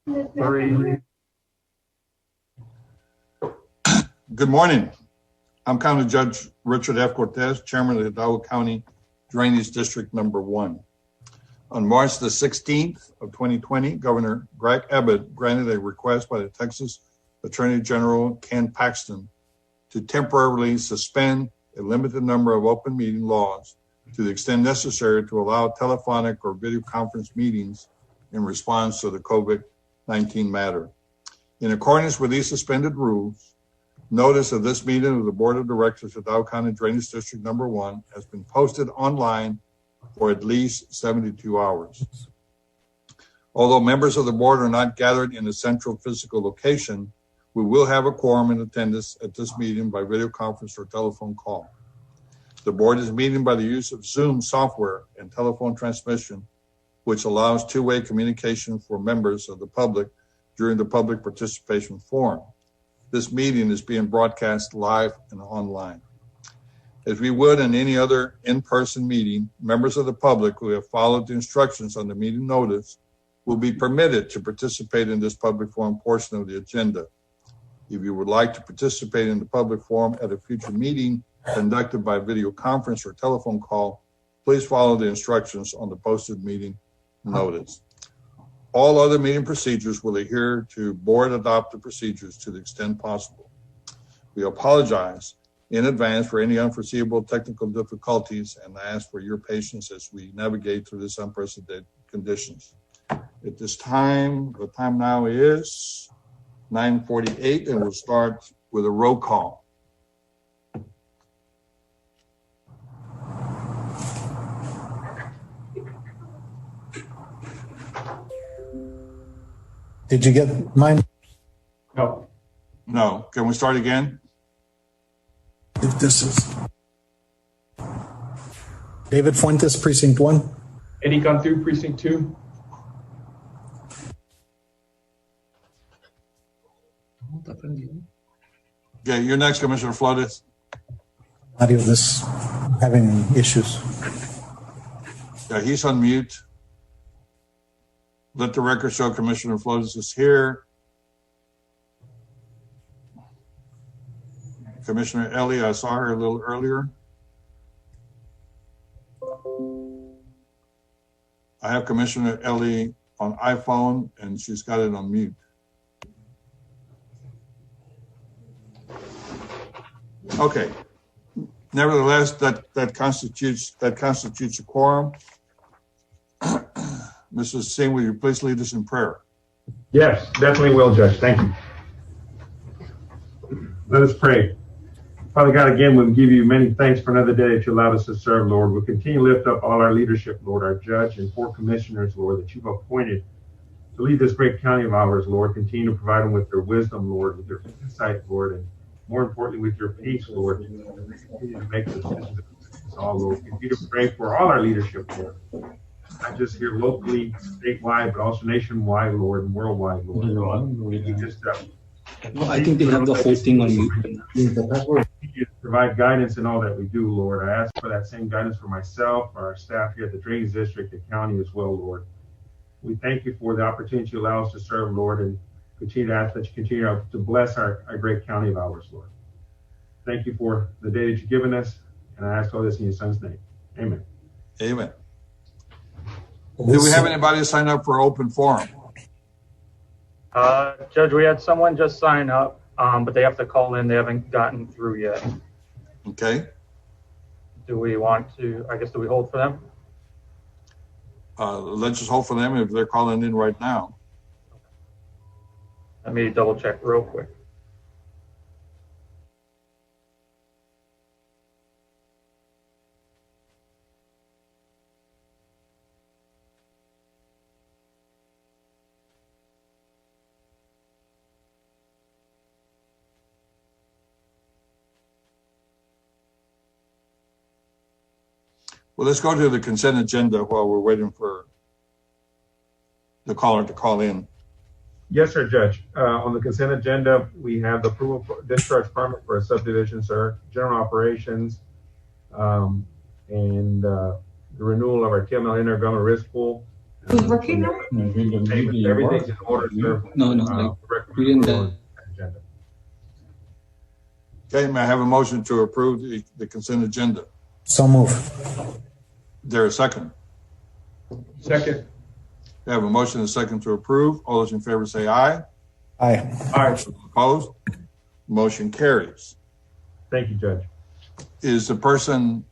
Three. Good morning. I'm County Judge Richard F. Cortez, Chairman of the Hidalgo County Drainage District Number 1. On March the 16th of 2020, Governor Greg Abbott granted a request by the Texas Attorney General Ken Paxton to temporarily suspend a limited number of open meeting laws to the extent necessary to allow telephonic or video conference meetings in response to the COVID-19 matter. In accordance with these suspended rules, notice of this meeting of the Board of Directors of Hidalgo County Drainage District Number 1 has been posted online for at least 72 hours. Although members of the board are not gathered in a central physical location, we will have a quorum in attendance at this meeting by video conference or telephone call. The board is meeting by the use of Zoom software and telephone transmission, which allows two-way communication for members of the public during the public participation forum. This meeting is being broadcast live and online. As we would in any other in-person meeting, members of the public who have followed the instructions on the meeting notice will be permitted to participate in this public forum portion of the agenda. If you would like to participate in the public forum at a future meeting conducted by video conference or telephone call, please follow the instructions on the posted meeting notice. All other meeting procedures will adhere to board adopted procedures to the extent possible. We apologize in advance for any unforeseeable technical difficulties and ask for your patience as we navigate through this unprecedented conditions. At this time, the time now is 9:48, and we'll start with a roll call. Did you get mine? No. No. Can we start again? If this is David Fuentes, Precinct 1. Eddie Cantu, Precinct 2. Okay, you're next, Commissioner Flores. Audio this having issues. Yeah, he's on mute. Let the record show Commissioner Flores is here. Commissioner Ellie, I saw her a little earlier. I have Commissioner Ellie on iPhone and she's got it on mute. Okay. Nevertheless, that constitutes a quorum. Mrs. Singh, will you please lead us in prayer? Yes, definitely will, Judge. Thank you. Let us pray. Father God, again, we give you many thanks for another day that you allowed us to serve, Lord. We'll continue to lift up all our leadership, Lord, our judge and 4 commissioners, Lord, that you've appointed to lead this great county of ours, Lord. Continue to provide them with their wisdom, Lord, with their insight, Lord, and more importantly, with your peace, Lord. Continue to make decisions all, Lord. Continue to pray for all our leadership, Lord. Not just here locally, statewide, but also nationwide, Lord, and worldwide, Lord. We just I think they have the whole thing on mute. Provide guidance in all that we do, Lord. I ask for that same guidance for myself, our staff here at the Drainage District, the county as well, Lord. We thank you for the opportunity you allow us to serve, Lord, and continue to ask that you continue to bless our great county of ours, Lord. Thank you for the day that you've given us, and I ask all this in your son's name. Amen. Amen. Do we have anybody sign up for open forum? Judge, we had someone just sign up, but they have to call in. They haven't gotten through yet. Okay. Do we want to, I guess, do we hold for them? Let's just hold for them if they're calling in right now. Let me double check real quick. Well, let's go to the consent agenda while we're waiting for the caller to call in. Yes, sir, Judge. On the consent agenda, we have the approval for discharge permit for a subdivision, sir, general operations, and the renewal of our TML intergovernmental risk pool, Who's working now? Everything's in order, sir. No, we didn't. Agenda. Okay, may I have a motion to approve the consent agenda? So move. There a second? Second. We have a motion and a second to approve. All those in favor say aye. Aye. Aye. Opposed? Motion carries. Thank you, Judge. Is the person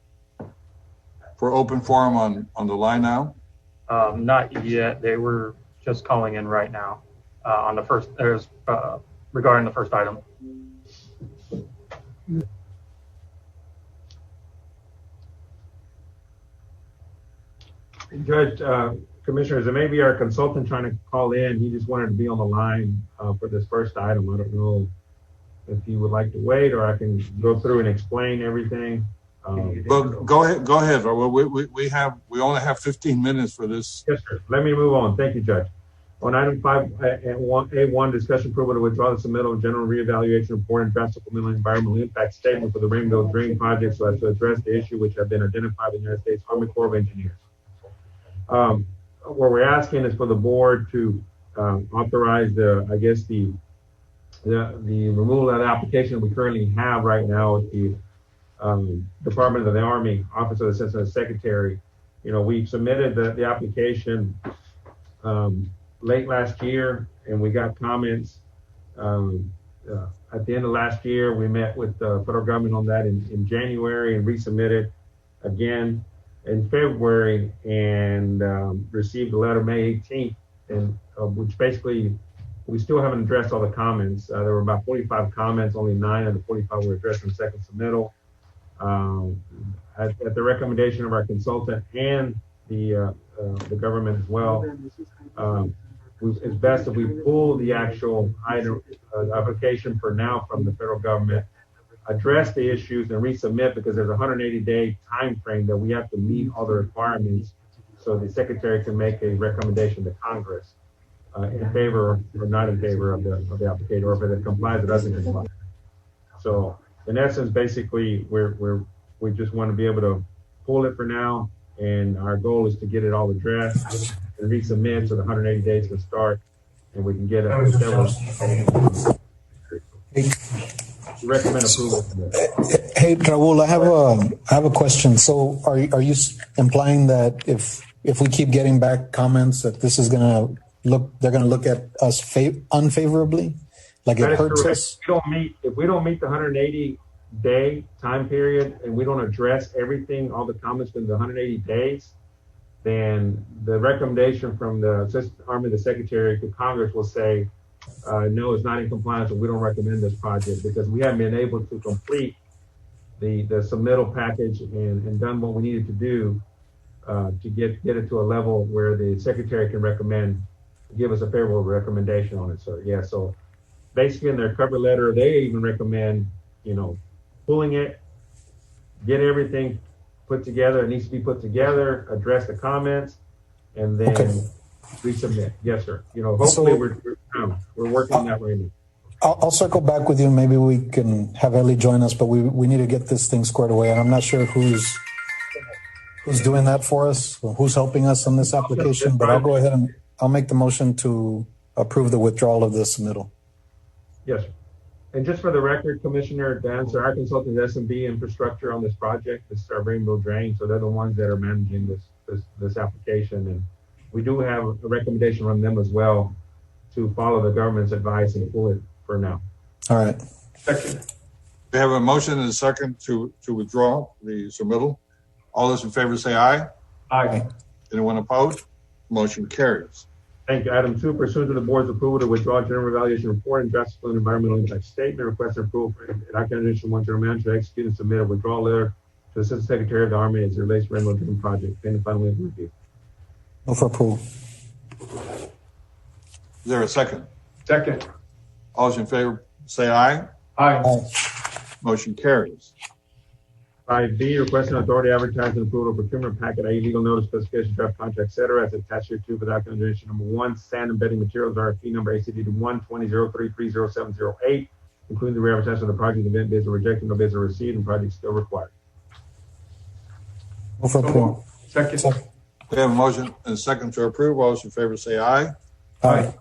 for open forum on the line now? Not yet. They were just calling in right now on the first. There's regarding the first item. Judge, Commissioners, it may be our consultant trying to call in. He just wanted to be on the line for this first item. I don't know if you would like to wait, or I can go through and explain everything. Well, go ahead. We only have 15 minutes for this. Yes, sir. Let me move on. Thank you, Judge. On item 5A1, discussion approval to withdraw the submittal of general reevaluation report and draft supplemental environmental impact statement for the Rainbow Drain project so as to address the issue which have been identified by the United States Army Corps of Engineers. What we're asking is for the board to authorize the removal of the application we currently have right now at the Department of the Army, Office of the Assistant Secretary. You know, we submitted the application late last year, and we got comments at the end of last year. We met with the federal government on that in January and resubmitted again in February, and received a letter May 18th, and which basically we still haven't addressed all the comments. There were about 45 comments, only 9 of the 45 were addressed in the second submittal. At the recommendation of our consultant and the government as well, it's best if we pull the actual item application for now from the federal government, address the issues and resubmit, because there's a 180-day time frame that we have to meet all the requirements so the secretary can make a recommendation to Congress in favor or not in favor of the application, or if it complies or doesn't comply. So in essence, basically, we just want to be able to pull it for now, and our goal is to get it all addressed and resubmit so the 180 days can start, and we can get it. Recommend approval. Hey, Raul, I have a question. So are you implying that if we keep getting back comments that this is they're gonna look at us unfavorably, like it hurts us? If we don't meet the 180-day time period and we don't address everything, all the comments within the 180 days, then the recommendation from the Assistant Army, the Secretary to Congress will say, no, it's not in compliance, and we don't recommend this project because we haven't been able to complete the submittal package and done what we needed to do to get it to a level where the Secretary can give us a favorable recommendation on it. So yeah, so basically in their cover letter, they even recommend, pulling it, get everything put together. It needs to be put together, address the comments, and then resubmit. Yes, sir. Hopefully we're working on that right now. I'll circle back with you. Maybe we can have Ellie join us, but we need to get this thing squared away. And I'm not sure who's doing that for us, or who's helping us on this application, but I'll go ahead and I'll make the motion to approve the withdrawal of this submittal. Yes, sir. And just for the record, Commissioner Dan, sir, our consultant is S&B Infrastructure on this project. This is our Rainbow Drain, so they're the ones that are managing this application. And we do have a recommendation from them as well to follow the government's advice and pull it for now. All right. Second. We have a motion and a second to withdraw the submittal. All those in favor say aye. Aye. Anyone opposed? Motion carries. Thank you. Item 2, pursuant to the board's approval to withdraw general evaluation report and draft supplemental environmental impact statement, request approval for Authorization 1 general manager to execute and submit a withdrawal letter to the Assistant Secretary of the Army as it relates to Remodeling project, pending final review. Move for approval. Is there a second? Second. All those in favor say aye. Aye. Motion carries. 5B, requesting authority to advertise and approval of procurement packet, i.e. legal notice, specification, draft contract, et cetera, as attached here to for document generation number 1, sand and bedding materials, RFP number ACD 1-20-033-0708, including the re-advertisement of the project. Event bids are rejected, no bids are received, and project still required. Move for approval. Second. We have a motion and a second to approve. All those in favor say aye. Aye.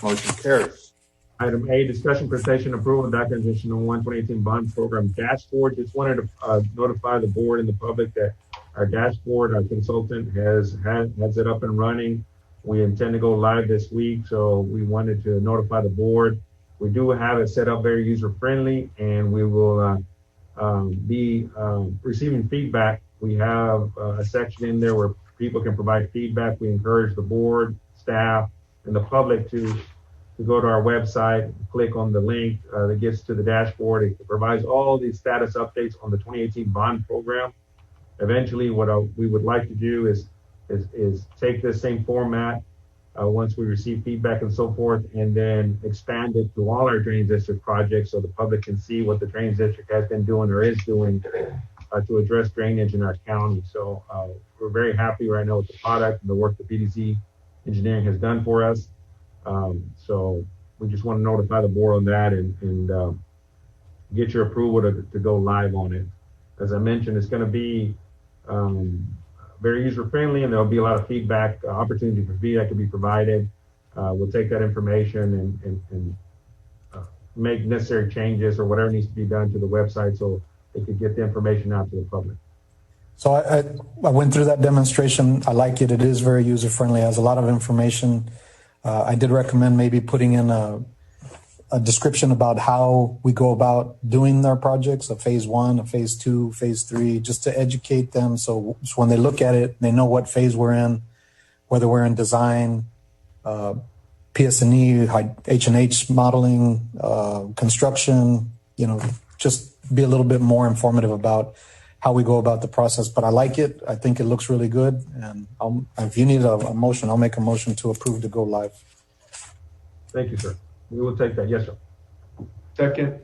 Motion carries. Item A, discussion, presentation, approval of documentation on 2018 bond program dashboard. Just wanted to notify the board and the public that our dashboard, our consultant has it up and running. We intend to go live this week, so we wanted to notify the board. We do have it set up very user-friendly, and we will be receiving feedback. We have a section in there where people can provide feedback. We encourage the board, staff, and the public to go to our website, click on the link that gets to the dashboard. It provides all the status updates on the 2018 bond program. Eventually, what we would like to do is take this same format once we receive feedback and so forth, and then expand it to all our drainage district projects so the public can see what the drainage district has been doing or is doing to address drainage in our county. So we're very happy right now with the product and the work that PDC Engineering has done for us. So we just want to notify the board on that and get your approval to go live on it. As I mentioned, it's going to be very user-friendly, and there'll be a lot of feedback, opportunity for feedback to be provided. We'll take that information and make necessary changes or whatever needs to be done to the website so they could get the information out to the public. So I went through that demonstration. I like it. It is very user-friendly, has a lot of information. I did recommend maybe putting in a description about how we go about doing our projects, a phase 1, a phase 2, phase 3, just to educate them. So when they look at it, they know what phase we're in, whether we're in design, PS&E, H&H modeling, construction, just be a little bit more informative about how we go about the process. But I like it. I think it looks really good. And if you need a motion, I'll make a motion to approve to go live. Thank you, sir. We will take that. Yes, sir. Second.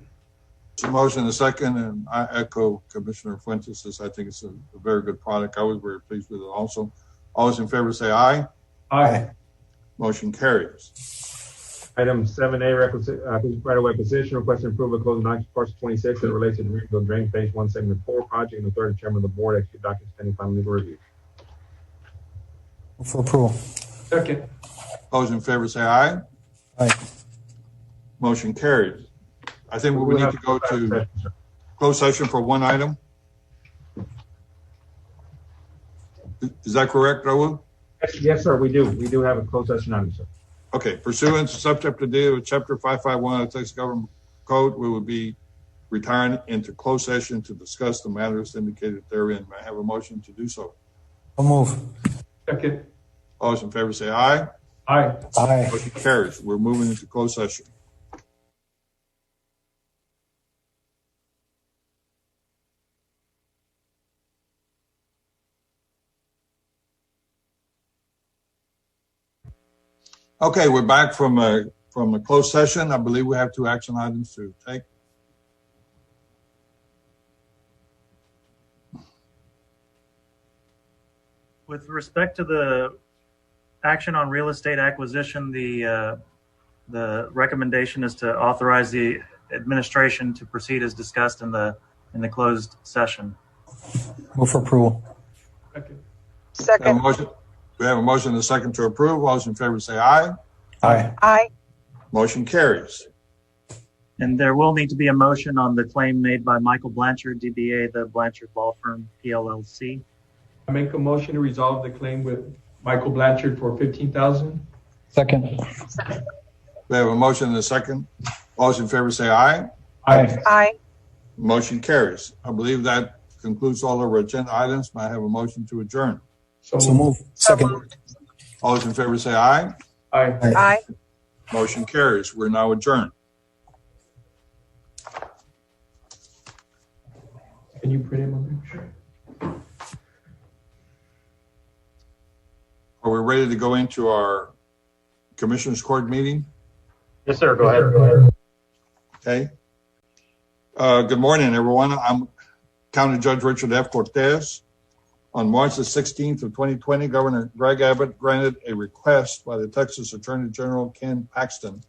It's a motion and a second, and I echo Commissioner Fuentes. I think it's a very good product. I was very pleased with it also. All those in favor say aye. Aye. Motion carries. Item 7A, right-of-way position, requesting approval of closing document parcel 26 that relates to the Greenfield Drain Phase 1, Segment 4 project, and the third chairman of the board execute documents pending final legal review. For approval. Second. All those in favor say aye. Aye. Motion carries. I think we need to go to closed session for one item. Is that correct, Raul? Yes, sir, we do. We do have a closed session item, sir. Okay, pursuant to subchapter D of Chapter 551 of the Texas Government Code, we will be retiring into closed session to discuss the matters indicated therein. May I have a motion to do so? I'll move. Second. All those in favor say aye. Aye. Aye. Motion carries. We're moving into closed session. Okay, we're back from a closed session. I believe we have 2 action items to take. With respect to the action on real estate acquisition, the recommendation is to authorize the administration to proceed as discussed in the closed session. Move for approval. Second. We have a motion and a second to approve. All those in favor say aye. Aye. Aye. Motion carries. And there will need to be a motion on the claim made by Michael Blanchard, DBA, the Blanchard Law Firm, PLLC. I make a motion to resolve the claim with Michael Blanchard for $15,000. Second. We have a motion and a second. All those in favor say aye. Aye. Aye. Motion carries. I believe that concludes all of our agenda items. May I have a motion to adjourn? So move. Second. All those in favor say aye. Aye. Aye. Motion carries. We're now adjourned. Can you print him on there? Are we ready to go into our Commissioners Court meeting? Yes, sir. Go ahead. Okay. Good morning, everyone. I'm County Judge Richard F. Cortez. On March the 16th of 2020, Governor Greg Abbott granted a request by the Texas Attorney General Ken Paxton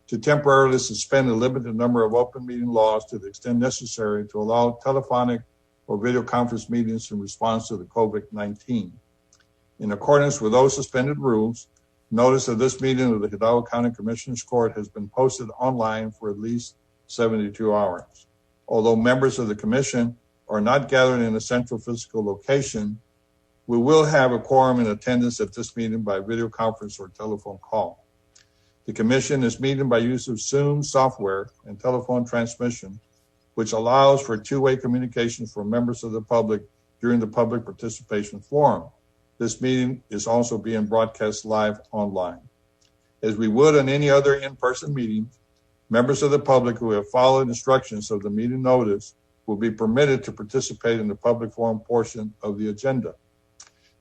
to temporarily suspend a limited number of open meeting laws to the extent necessary to allow telephonic or video conference meetings in response to the COVID-19. In accordance with those suspended rules, notice of this meeting of the Hidalgo County Commissioners Court has been posted online for at least 72 hours. Although members of the commission are not gathered in a central physical location, we will have a quorum in attendance at this meeting by video conference or telephone call. The commission is meeting by use of Zoom software and telephone transmission, which allows for two-way communication from members of the public during the public participation forum. This meeting is also being broadcast live online. As we would on any other in-person meeting, members of the public who have followed instructions of the meeting notice will be permitted to participate in the public forum portion of the agenda.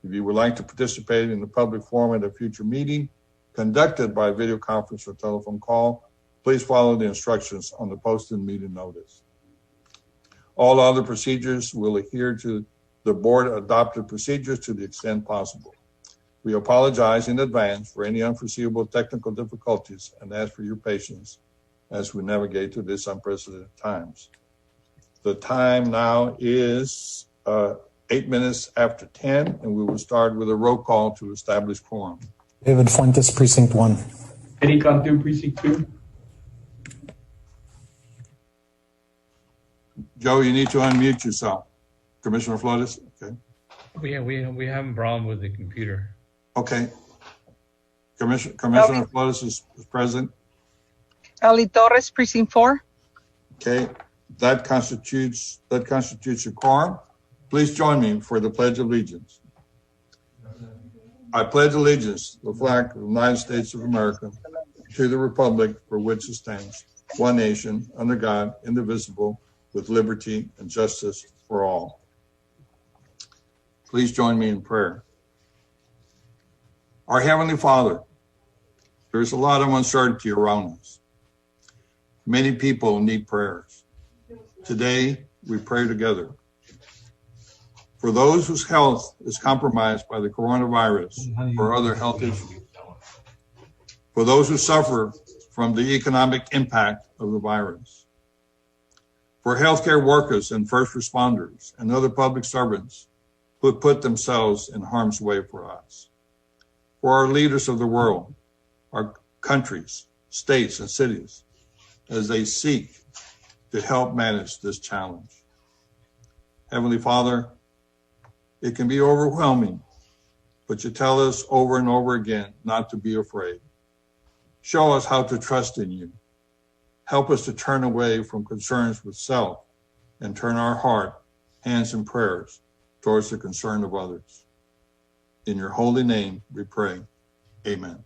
If you would like to participate in the public forum at a future meeting conducted by video conference or telephone call, please follow the instructions on the posted meeting notice. All other procedures will adhere to the board adopted procedures to the extent possible. We apologize in advance for any unforeseeable technical difficulties and ask for your patience as we navigate through this unprecedented times. The time now is 8 minutes after 10, and we will start with a roll call to establish quorum. David Fuentes, Precinct 1. Eddie Cantu, Precinct 2. Joe, you need to unmute yourself. Commissioner Flores? Okay. We have a problem with the computer. Okay. Commissioner Flores is present. Ali Torres, Precinct 4. Okay. That constitutes a quorum. Please join me for the Pledge of Allegiance. I pledge allegiance to the flag of the United States of America, to the republic for which it stands, one nation, under God, indivisible, with liberty and justice for all. Please join me in prayer. Our Heavenly Father, there's a lot of uncertainty around us. Many people need prayers. Today, we pray together. For those whose health is compromised by the coronavirus or other health issues. For those who suffer from the economic impact of the virus. For healthcare workers and first responders and other public servants who put themselves in harm's way for us. For our leaders of the world, our countries, states, and cities, as they seek to help manage this challenge. Heavenly Father, it can be overwhelming, but you tell us over and over again not to be afraid. Show us how to trust in you. Help us to turn away from concerns with self and turn our heart, hands, and prayers towards the concern of others. In your holy name we pray. Amen.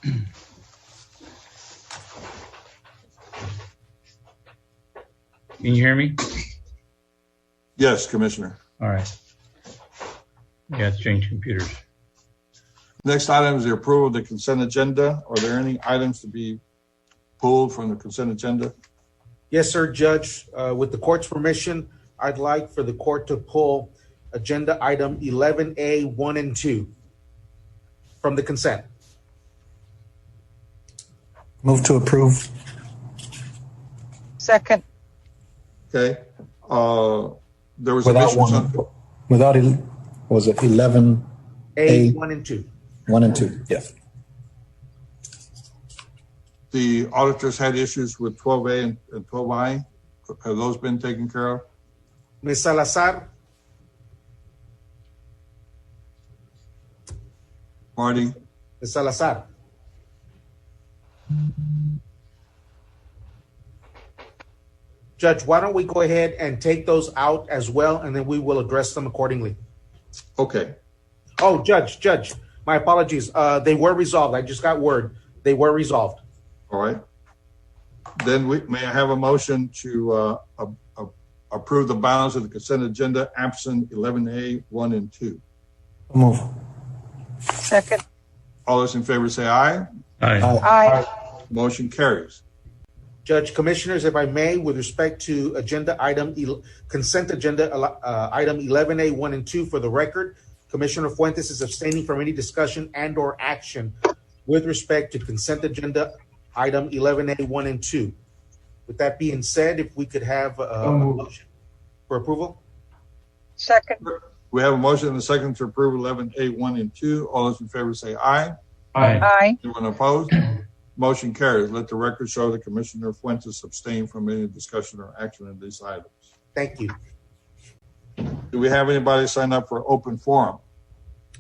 Can you hear me? Yes, Commissioner. All right. Yeah, it's changed computers. Next item is the approval of the consent agenda. Are there any items to be pulled from the consent agenda? Yes, sir, Judge. With the court's permission, I'd like for the court to pull agenda item 11A, 1 and 2 from the consent. Move to approve. Second. Okay. There was Without additions one. Without, was it 11? A, 1 and 2. 1 and 2, yes. The auditors had issues with 12A and 12I. Have those been taken care of? Ms. Salazar, Marty? Ms. Salazar. Judge, why don't we go ahead and take those out as well, and then we will address them accordingly. Okay. Oh, Judge, my apologies. They were resolved. I just got word. They were resolved. All right. Then may I have a motion to approve the balance of the consent agenda absent 11A, 1 and 2? Move. Second. All those in favor say aye. Aye. Aye. Motion carries. Judge, Commissioners, if I may, with respect to consent agenda item 11A, 1 and 2, for the record, Commissioner Fuentes is abstaining from any discussion and or action with respect to consent agenda item 11A, 1 and 2. With that being said, if we could have a motion for approval. Second. We have a motion and a second to approve 11A1 and 2. All those in favor say aye. Aye. Aye. Anyone opposed? Motion carries. Let the record show that Commissioner Fuentes abstained from any discussion or action on these items. Thank you. Do we have anybody sign up for open forum?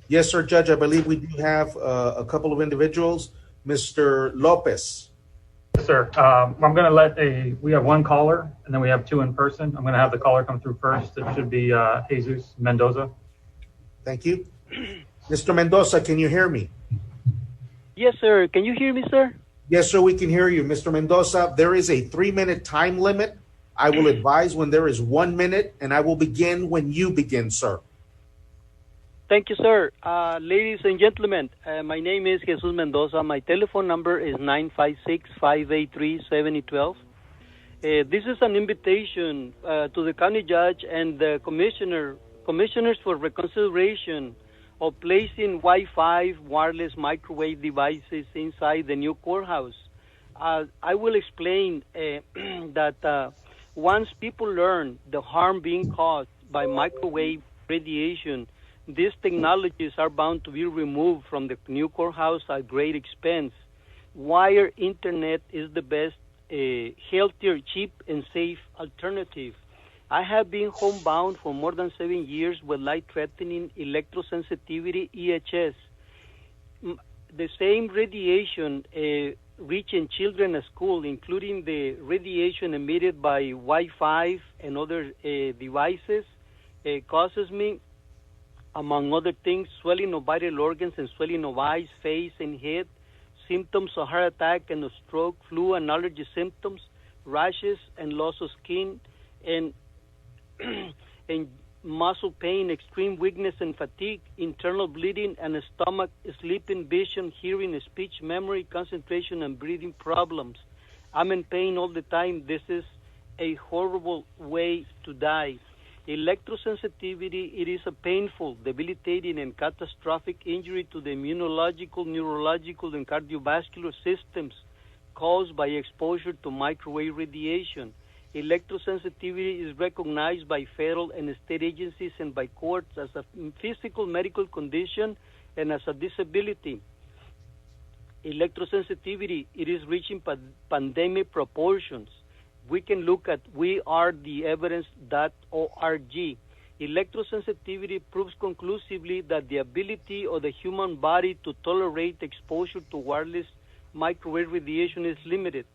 Yes, sir, Judge. I believe we do have a couple of individuals. Mr. Lopez. Yes, sir. I'm going to let we have one caller and then we have two in person. I'm going to have the caller come through first. It should be Jesus Mendoza. Thank you. Mr. Mendoza, can you hear me? Yes, sir. Can you hear me, sir? Yes, sir, we can hear you. Mr. Mendoza, there is a 3-minute time limit. I will advise when there is 1 minute, and I will begin when you begin, sir. Thank you, sir. Ladies and gentlemen, my name is Jesus Mendoza. My telephone number is 956-583-7012. This is an invitation to the county judge and the commissioners for reconsideration of placing Wi-Fi wireless microwave devices inside the new courthouse. I will explain that once people learn the harm being caused by microwave radiation, these technologies are bound to be removed from the new courthouse at great expense. Wire internet is the best, healthier, cheap, and safe alternative. I have been homebound for more than 7 years with light-threatening electro sensitivity EHS. The same radiation reaching children at school, including the radiation emitted by Wi-Fi and other devices, causes me, among other things, swelling of vital organs and swelling of eyes, face, and head, symptoms of heart attack and of stroke, flu and allergy symptoms, rashes and loss of skin, and muscle pain, extreme weakness and fatigue, internal bleeding, and stomach, sleeping, vision, hearing, speech, memory, concentration, and breathing problems. I'm in pain all the time. This is a horrible way to die. Electrosensitivity, it is a painful, debilitating, and catastrophic injury to the immunological, neurological, and cardiovascular systems caused by exposure to microwave radiation. Electrosensitivity is recognized by federal and state agencies and by courts as a physical medical condition and as a disability. Electrosensitivity, it is reaching pandemic proportions. We can look at wearetheevidence.org. Electrosensitivity proves conclusively that the ability of the human body to tolerate exposure to wireless microwave radiation is limited,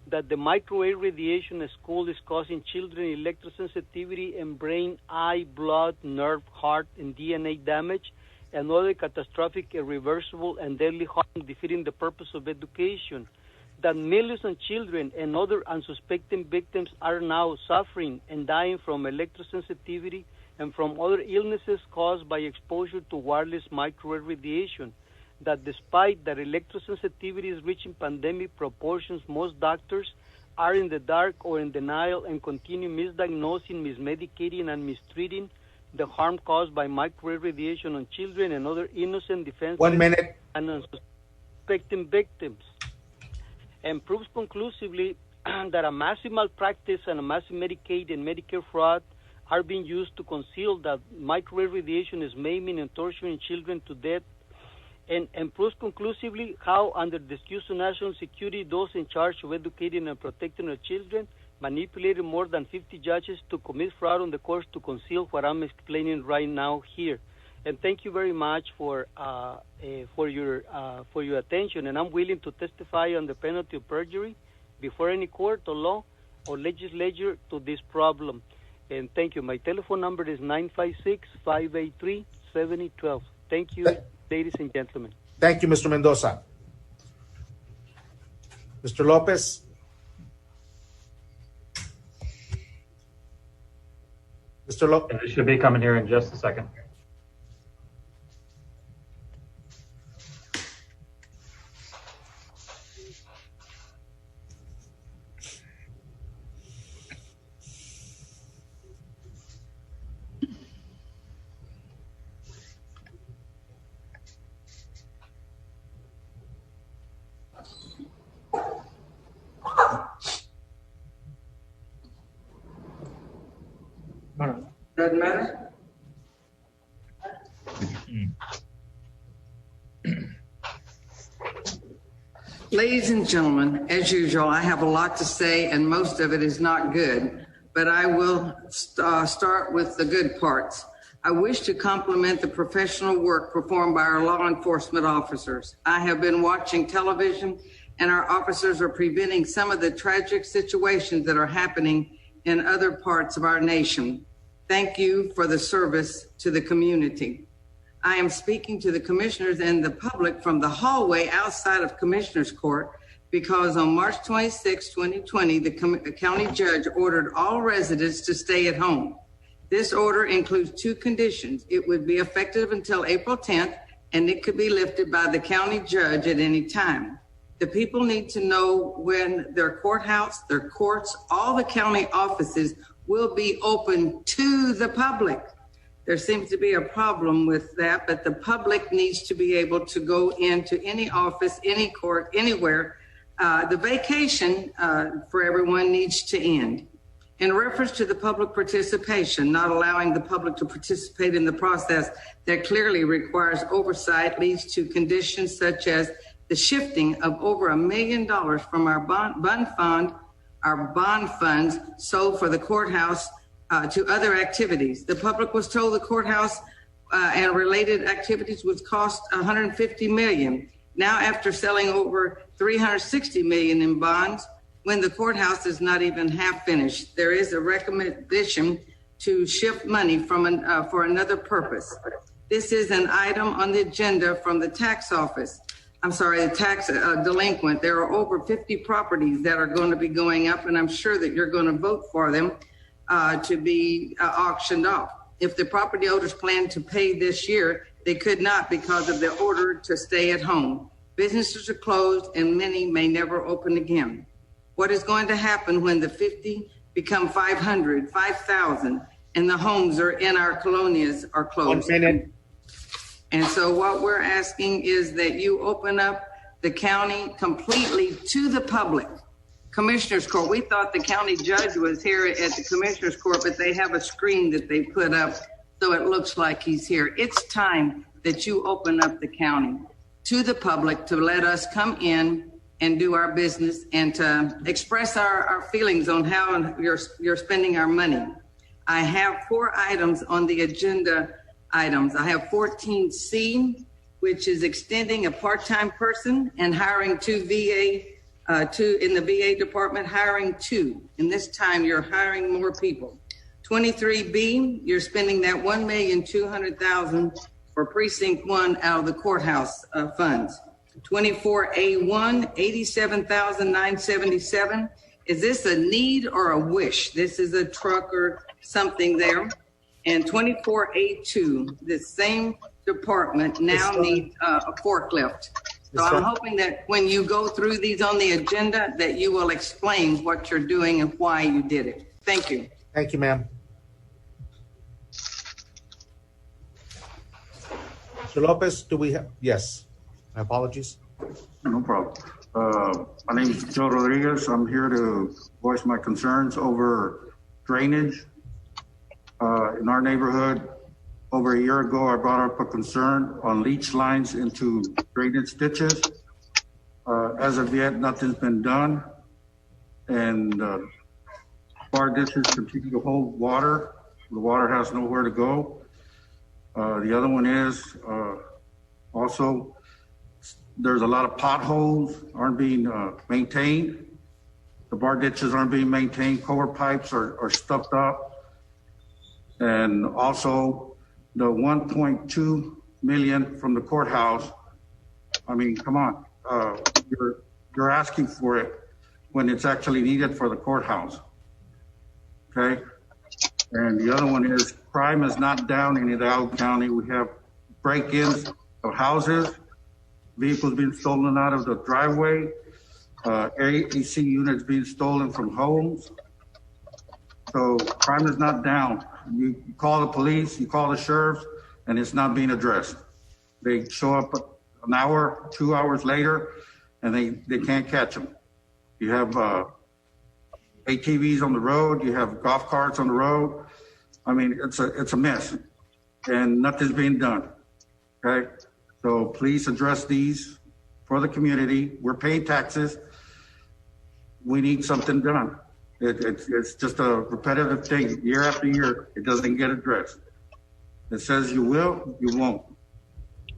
that the microwave radiation at school is causing children electrosensitivity and brain, eye, blood, nerve, heart, and DNA damage, and other catastrophic, irreversible, and deadly harm, defeating the purpose of education, that millions of children and other unsuspecting victims are now suffering and dying from electrosensitivity and from other illnesses caused by exposure to wireless microwave radiation, that despite that electrosensitivity is reaching pandemic proportions, most doctors are in the dark or in denial and continue misdiagnosing, mismedicating, and mistreating the harm caused by microwave radiation on children and other innocent, defenseless, 1 minute. and unsuspecting victims, and proves conclusively that a massive malpractice and a massive Medicaid and Medicare fraud are being used to conceal that microwave radiation is maiming and torturing children to death, and proves conclusively how, under the excuse of national security, those in charge of educating and protecting our children manipulated more than 50 judges to commit fraud on the courts to conceal what I'm explaining right now here. And thank you very much for your attention. And I'm willing to testify on the penalty of perjury before any court or law or legislature to this problem. And thank you. My telephone number is 956-583-7012. Thank you, ladies and gentlemen. Thank you, Mr. Mendoza. Mr. Lopez. Mr. Lopez. It should be coming here in just a second. That matter? Ladies and gentlemen, as usual, I have a lot to say and most of it is not good, but I will start with the good parts. I wish to compliment the professional work performed by our law enforcement officers. I have been watching television and our officers are preventing some of the tragic situations that are happening in other parts of our nation. Thank you for the service to the community. I am speaking to the commissioners and the public from the hallway outside of Commissioners Court because on March 26, 2020, the county judge ordered all residents to stay at home. This order includes 2 conditions. It would be effective until April 10th, and it could be lifted by the county judge at any time. The people need to know when their courthouse, their courts, all the county offices will be open to the public. There seems to be a problem with that, but the public needs to be able to go into any office, any court, anywhere. The vacation for everyone needs to end. In reference to the public participation, not allowing the public to participate in the process that clearly requires oversight leads to conditions such as the shifting of over $1 million from our bond funds sold for the courthouse to other activities. The public was told the courthouse and related activities would cost $150 million. Now, after selling over $360 million in bonds, when the courthouse is not even half finished, there is a recommendation to shift money from for another purpose. This is an item on the agenda from the tax office. I'm sorry, the tax delinquent. There are over 50 properties that are going to be going up, and I'm sure that you're going to vote for them to be auctioned off. If the property owners plan to pay this year, they could not because of the order to stay at home. Businesses are closed and many may never open again. What is going to happen when the 50 become 500, 5,000, and the homes are in our colonias are closed? 1 minute. And so what we're asking is that you open up the county completely to the public. Commissioners Court, we thought the county judge was here at the Commissioners Court, but they have a screen that they put up so it looks like he's here. It's time that you open up the county to the public to let us come in and do our business and to express our feelings on how you're spending our money. I have 4 items on the agenda items. I have 14C, which is extending a part-time person and hiring 2 in the VA department, hiring 2. And this time you're hiring more people. 23B, you're spending that $1,200,000 for precinct 1 out of the courthouse funds. 24A1, $87,977. Is this a need or a wish? This is a truck or something there. And 24A2, the same department now needs a forklift. So I'm hoping that when you go through these on the agenda, that you will explain what you're doing and why you did it. Thank you. Thank you, ma'am. Mr. Lopez, do we have? Yes. My apologies. No problem. My name is Joe Rodriguez. I'm here to voice my concerns over drainage in our neighborhood. Over a year ago, I brought up a concern on leach lines into drainage ditches. As of yet, nothing's been done. And bar ditches continue to hold water. The water has nowhere to go. The other one is also, there's a lot of potholes aren't being maintained. The bar ditches aren't being maintained. Culvert pipes are stuffed up. And also the 1.2 million from the courthouse. I mean, come on, you're asking for it when it's actually needed for the courthouse. Okay. And the other one is crime is not down in Hidalgo County. We have break-ins of houses, vehicles being stolen out of the driveway, AC units being stolen from homes. So crime is not down. You call the police, you call the sheriffs, and it's not being addressed. They show up an hour, 2 hours later, and they can't catch them. You have ATVs on the road, you have golf carts on the road. I mean, it's a mess, and nothing's being done. Okay, so please address these for the community. We're paying taxes. We need something done. It's just a repetitive thing. Year after year, it doesn't get addressed. It says you will, you won't.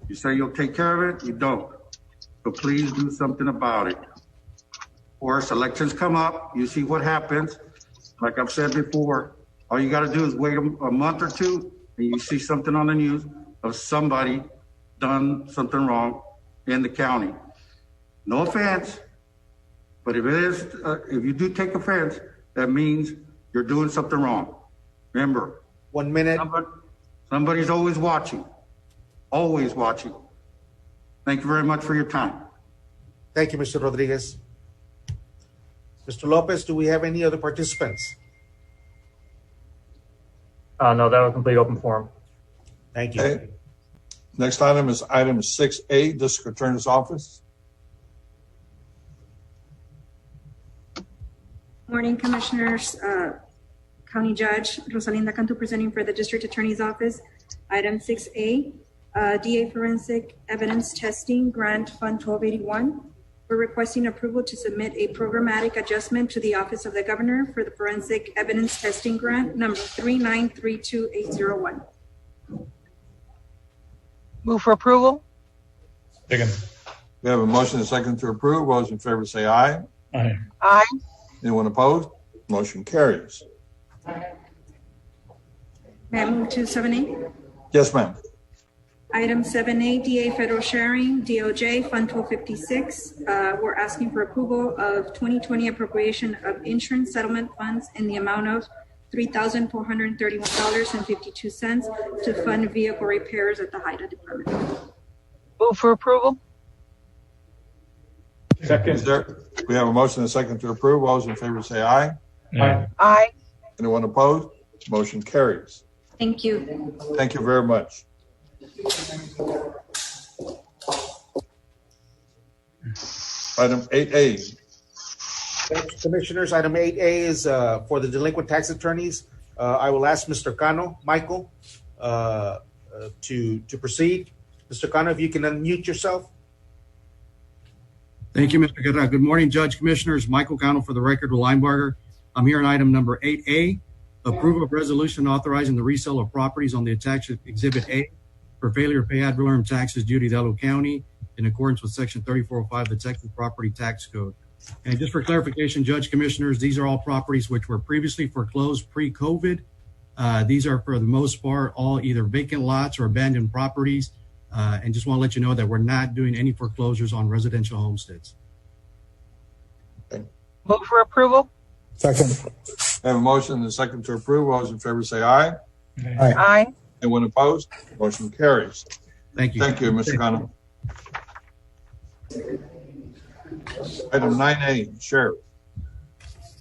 You say you'll take care of it, you don't. So please do something about it. Of course, elections come up, you see what happens. Like I've said before, all you got to do is wait a month or two, and you see something on the news of somebody done something wrong in the county. No offense, but if it is, if you do take offense, that means you're doing something wrong. Remember, 1 minute. somebody's always watching. Always watching. Thank you very much for your time. Thank you, Mr. Rodriguez. Mr. Lopez, do we have any other participants? No, that would complete open forum. Thank you. Okay. Next item is item 6A, District Attorney's Office. Morning, Commissioners. County Judge Rosalinda Cantu presenting for the District Attorney's Office. Item 6A, DA Forensic Evidence Testing Grant Fund 1281. We're requesting approval to submit a programmatic adjustment to the Office of the Governor for the Forensic Evidence Testing Grant number 3932801. Move for approval. Second. We have a motion and a second to approve. All those in favor say aye. Aye. Aye. Anyone opposed? Motion carries. May I move to 7A? Yes, ma'am. Item 7A, DA Federal Sharing, DOJ, Fund 1256. We're asking for approval of 2020 appropriation of insurance settlement funds in the amount of $3,431.52 to fund vehicle repairs at the HIDA department. Move for approval. Second. We have a motion and a second to approve. All those in favor say aye. Aye. Aye. Anyone opposed? Motion carries. Thank you. Thank you very much. Item 8A. Thanks, Commissioners. Item 8A is for the delinquent tax attorneys. I will ask Mr. Cano, Michael, to proceed. Mr. Cano, if you can unmute yourself. Thank you, Mr. Guerra. Good morning, Judge, Commissioners. Michael Cano for the record with Linebarger. I'm here on item number 8A, approval of resolution authorizing the resale of properties on the attached Exhibit A for failure to pay ad valorem taxes due to Hidalgo County in accordance with Section 3405 of the Texas Property Tax Code. And just for clarification, Judge, Commissioners, these are all properties which were previously foreclosed pre-COVID. These are, for the most part, all either vacant lots or abandoned properties. And just want to let you know that we're not doing any foreclosures on residential homesteads. Move for approval. Second. I have a motion and a second to approve. All those in favor say aye. Aye. Aye. Anyone opposed? Motion carries. Thank you. Thank you, Mr. Cano. Item 9A, Sheriff.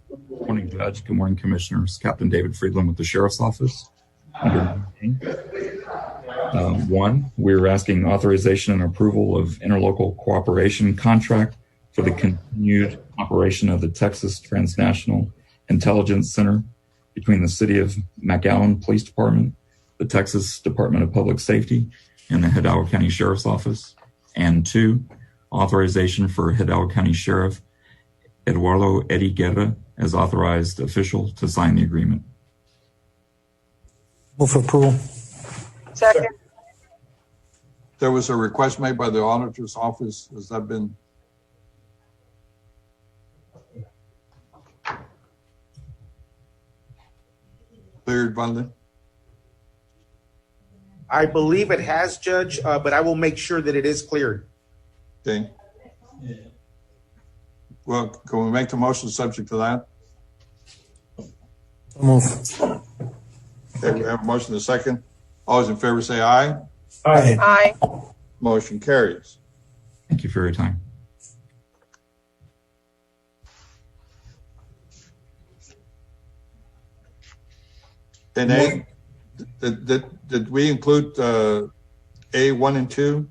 Good morning, Judge. Good morning, Commissioners. Captain David Friedland with the Sheriff's Office. One, we're asking authorization and approval of interlocal cooperation contract for the continued operation of the Texas Transnational Intelligence Center between the City of McAllen Police Department, the Texas Department of Public Safety, and the Hidalgo County Sheriff's Office. And two, authorization for Hidalgo County Sheriff Eduardo Eddie Guerra as authorized official to sign the agreement. Move for approval. Second. There was a request made by the Auditor's Office. Has that been? Cleared, Vande? I believe it has, Judge, but I will make sure that it is cleared. Okay. Well, can we make the motion subject to that? Move. Okay, we have a motion and a second. All those in favor say aye. Aye. Aye. Motion carries. Thank you for your time. And A, did we include A1 and 2?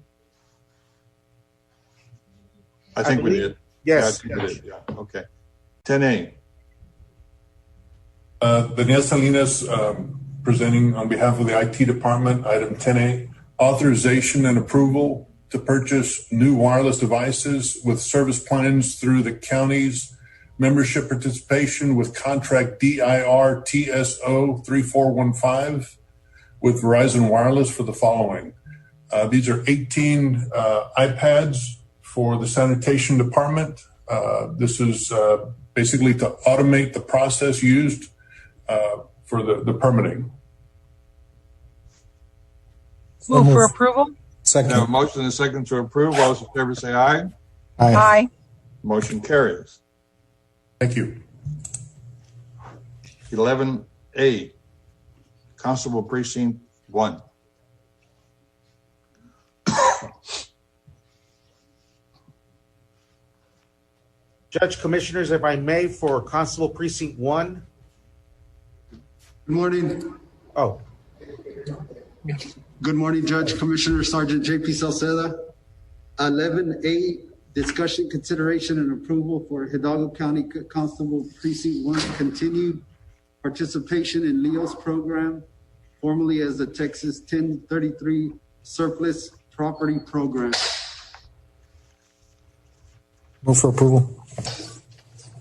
I think we did. Yes. Yeah, I think we did. Yeah. Okay. 10A. Daniel Salinas, presenting on behalf of the IT department, item 10A, authorization and approval to to purchase new wireless devices with service plans through the county's membership participation with contract DIR TSO 3415 with Verizon Wireless for the following. These are 18 iPads for the sanitation department. This is basically to automate the process used for the permitting. Move for approval. Now, a motion and a second to approve. All those in favor say aye. Aye. Motion carries. Thank you. 11A, Constable Precinct 1. Judge, Commissioners, if I may, for Constable Precinct 1. Good morning. Oh, Good morning, Judge, Commissioner, Sergeant J.P. Salceda. 11A, discussion, consideration, and approval for Hidalgo County Constable Precinct 1 continued participation in LEO's program, formerly as the Texas 1033 Surplus Property Program. Move for approval.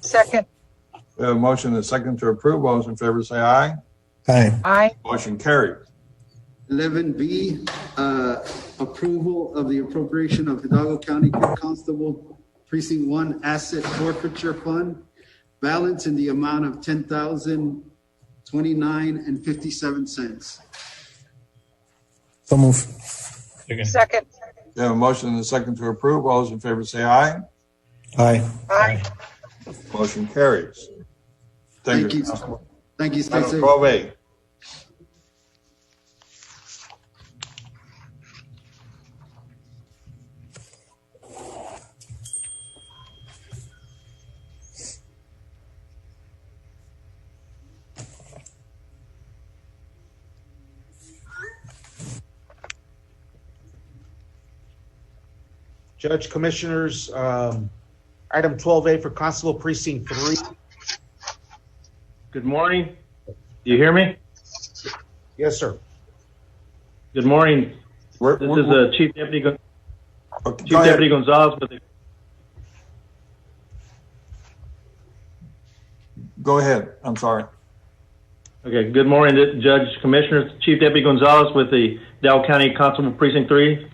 Second. We have a motion and a second to approve. All those in favor say aye. Aye. Aye. Motion carries. 11B, approval of the appropriation of Hidalgo County Constable Precinct 1 Asset Forfeiture Fund, balance in the amount of $10,029.57. So move. Second. We have a motion and a second to approve. All those in favor say aye. Aye. Aye. Motion carries. Thank you. Constable. Thank you. Stay Item safe. 12A. Judge, Commissioners, item 12A for Constable Precinct 3. Good morning. Do you hear me? Yes, sir. Good morning. We're- This we're- is Chief Deputy okay, Chief go ahead. Deputy Gonzalez with the Go ahead. I'm sorry. Okay, good morning, Judge, Commissioners. Chief Deputy Gonzalez with the Hidalgo County Constable Precinct 3.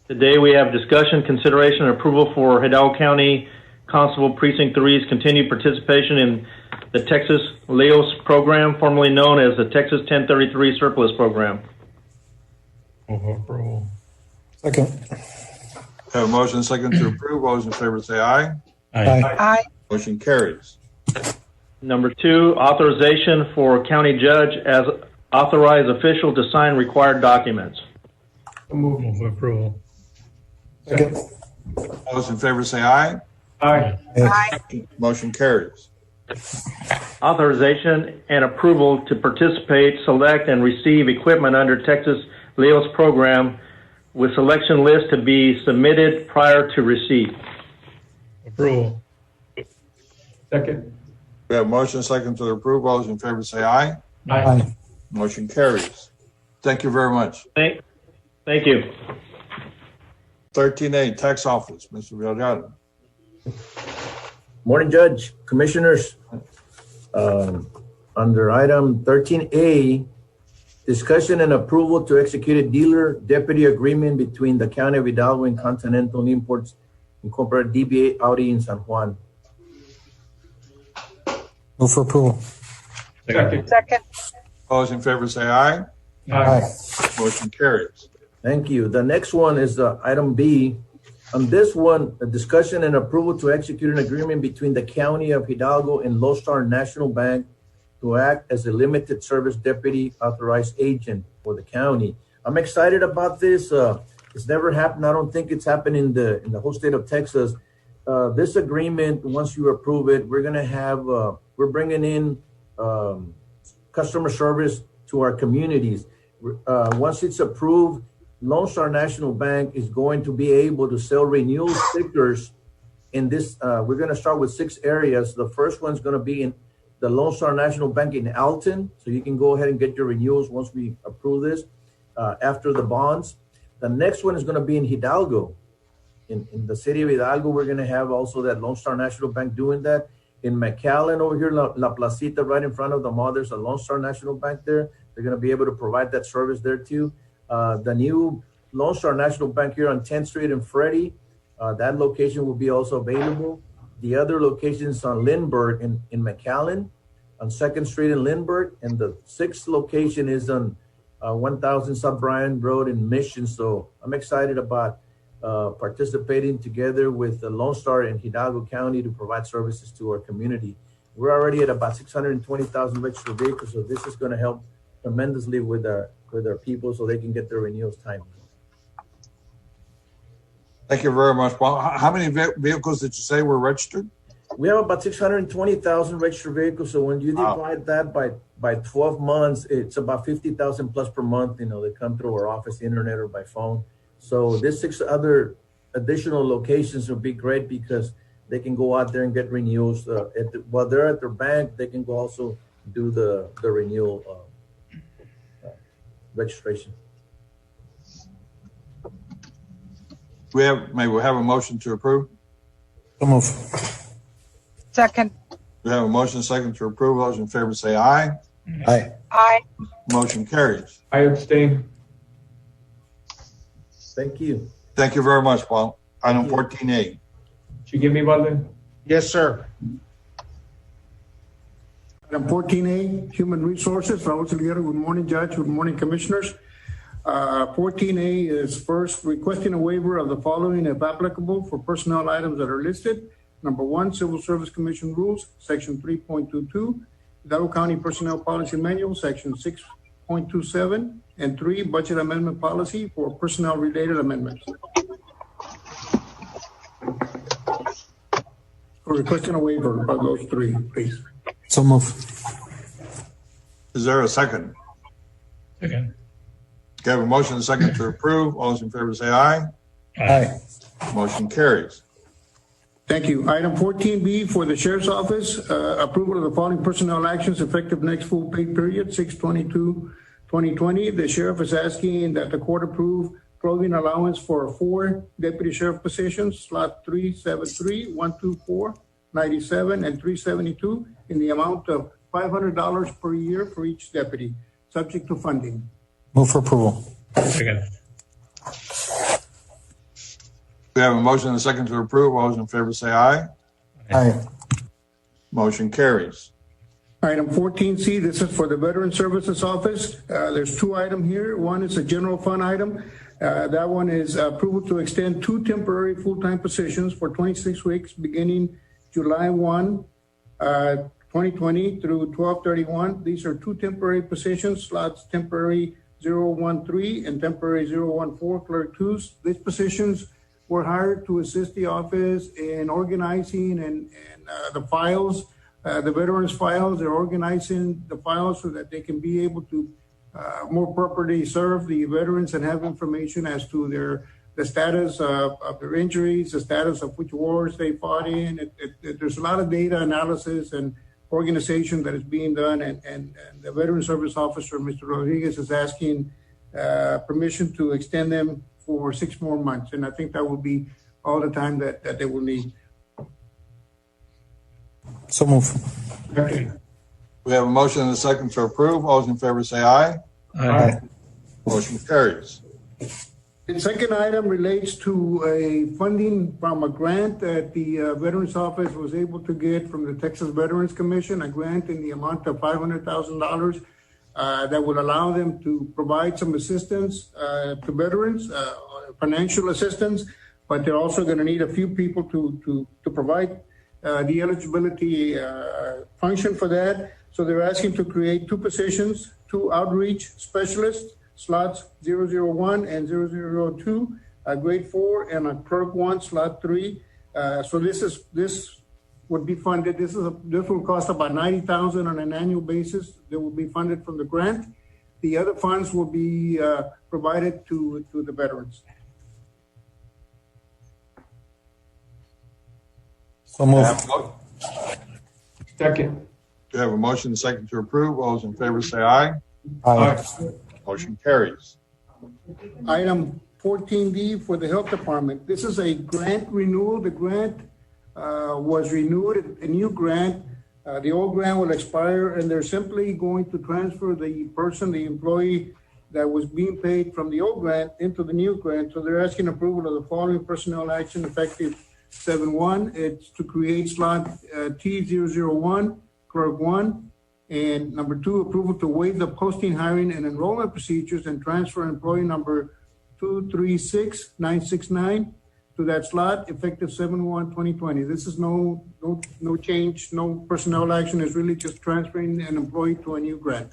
Today we have discussion, consideration, and approval for Hidalgo County Constable Precinct 3's continued participation in the Texas LEOS program, formerly known as the Texas 1033 Surplus Program. Move for approval. Second. We have a motion and a second to approve. All those in favor say aye. Aye. Aye. Motion carries. Number 2, authorization for county judge as authorized official to sign required documents. Move for approval. Second. All those in favor say aye. Aye. Aye. Motion carries. Authorization and approval to participate, select, and receive equipment under Texas LEOS program with selection list to be submitted prior to receipt. Approval. Second. We have a motion and a second to approve. All those in favor say aye. Aye. Motion carries. Thank you very much. Thank you. 13A, Tax Office, Mr. Villarreal. Morning, Judge, Commissioners. Under item 13A, discussion and approval to execute a dealer deputy agreement between the County of Hidalgo and Continental Imports Incorporated DBA Audi in San Juan. Move for approval. Second. Second. All those in favor say aye. Aye. Motion carries. Thank you. The next one is item B. On this one, a discussion and approval to execute an agreement between the County of Hidalgo and Lodestar National Bank to act as a limited service deputy authorized agent for the county. I'm excited about this. It's never happened. I don't think it's happened in the whole state of Texas. This agreement, once you approve it, we're gonna have we're bringing in customer service to our communities. Once it's approved, Lone Star National Bank is going to be able to sell renewal stickers in this. We're going to start with 6 areas. The first one's going to be in the Lone Star National Bank in Alton. So you can go ahead and get your renewals once we approve this after the bonds. The next one is going to be in Hidalgo. In the city of Hidalgo, we're going to have also that Lone Star National Bank doing that. In McAllen over here, La Placita, right in front of the mall, there's a Lone Star National Bank there. They're going to be able to provide that service there too. The new Lone Star National Bank here on 10th Street in Freddie, that location will be also available. The other locations on Lindbergh in McAllen, on 2nd Street in Lindbergh, and the 6th location is on 1000 South Bryan Road in Mission. So I'm excited about participating together with the Lone Star in Hidalgo County to provide services to our community. We're already at about 620,000 registered vehicles, so this is going to help tremendously with our people so they can get their renewals timely. Thank you very much, Paul. How many vehicles did you say were registered? We have about 620,000 registered vehicles. So when you divide that by 12 months, it's about 50,000 plus per month, that come through our office, internet, or by phone. So this 6 other additional locations will be great because they can go out there and get renewals. While they're at their bank, they can go also do the renewal registration. May we have a motion to approve? So move. Second. We have a motion second to approve. Those in favor say aye. Aye. Aye. Motion carries. I abstain. Thank you. Thank you very much, Paul. Item 14A. Did you give me Baldwin? Yes, sir. Item 14A, Human Resources. Raul Silguero. Good morning, Judge. Good morning, Commissioners. 14A is first requesting a waiver of the following if applicable for personnel items that are listed. Number 1, Civil Service Commission rules, section 3.22, Hidalgo County Personnel Policy Manual, section 6.27, and 3, Budget Amendment Policy for personnel related amendments. We're requesting a waiver of those 3, please. So move. Is there a second? Second. Okay, I have a motion and a second to approve. All those in favor say aye. Aye. Motion carries. Thank you. Item 14B for the Sheriff's Office, approval of the following personnel actions effective next full pay period, 6/22/2020. The Sheriff is asking that the court approve clothing allowance for 4 Deputy Sheriff positions, slot 373, 124, 97, and 372 in the amount of $500 per year for each deputy, subject to funding. Move for approval. Second. We have a motion and a second to approve. All those in favor say aye. Aye. Motion carries. Item 14C, this is for the Veteran Services Office. There's 2 items here. One is a general fund item. That one is approval to extend 2 temporary full-time positions for 26 weeks beginning July 1, 2020 through 12/31. These are 2 temporary positions, slots temporary 013 and temporary 014, clerk 2s. These positions were hired to assist the office in organizing and the files, the veterans' files. They're organizing the files so that they can be able to more properly serve the veterans and have information as to the status of their injuries, the status of which wars they fought in. There's a lot of data analysis and organization that is being done, and the Veteran Service Officer, Mr. Rodriguez, is asking permission to extend them for 6 more months, and I think that will be all the time that they will need. So move. Okay. We have a motion and a second to approve. All those in favor say aye. Aye. Motion carries. The second item relates to a funding from a grant that the Veterans Office was able to get from the Texas Veterans Commission, a grant in the amount of $500,000 that would allow them to provide some assistance to veterans, financial assistance, but they're also going to need a few people to provide the eligibility function for that. So they're asking to create 2 positions, 2 outreach specialists, slots 001 and 002, grade 4, and a clerk 1, slot 3. So this would be funded. This will cost about $90,000 on an annual basis. They will be funded from the grant. The other funds will be provided to the veterans. So move. Second. We have a motion and a second to approve. All those in favor say aye. Aye. Motion carries. Item 14D for the Health Department. This is a grant renewal. The grant was renewed, a new grant. The old grant will expire, and they're simply going to transfer the employee that was being paid from the old grant into the new grant. So they're asking approval of the following personnel action effective 7/1. It's to create slot T001, clerk 1. And number 2, approval to waive the posting, hiring, and enrollment procedures and transfer employee number 236969 to that slot effective 7/1/2020. This is no change, no personnel action. It's really just transferring an employee to a new grant.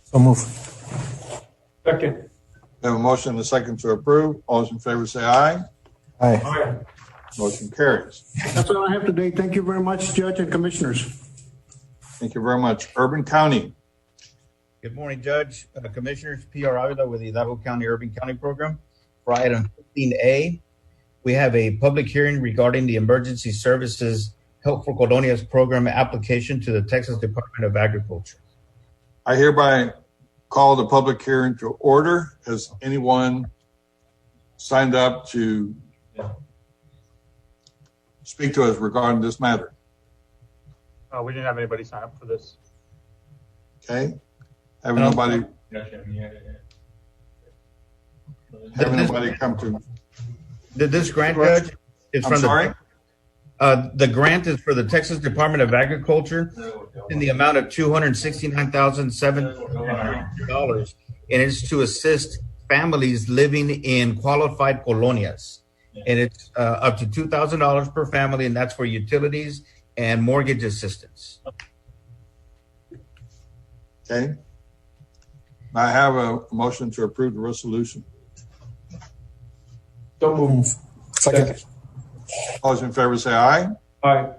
So move. Second. We have a motion and a second to approve. All those in favor say aye. Aye. Aye. Motion carries. That's all I have today. Thank you very much, Judge and Commissioners. Thank you very much. Urban County. Good morning, Judge, Commissioners. P.R. Avila with the Hidalgo County Urban County Program. For item 15A, we have a public hearing regarding the Emergency Services Help for Colonias Program application to the Texas Department of Agriculture. I hereby call the public hearing to order. Has anyone signed up to speak to us regarding this matter? We didn't have anybody sign up for this. Okay. Having nobody come to. This grant, Judge, is I'm from sorry? the grant is for the Texas Department of Agriculture in the amount of $269,700, and it's to assist families living in qualified colonias. And it's up to $2,000 per family, and that's for utilities and mortgage assistance. Okay. I have a motion to approve the resolution. Don't move. Second. All those in favor say aye. Aye.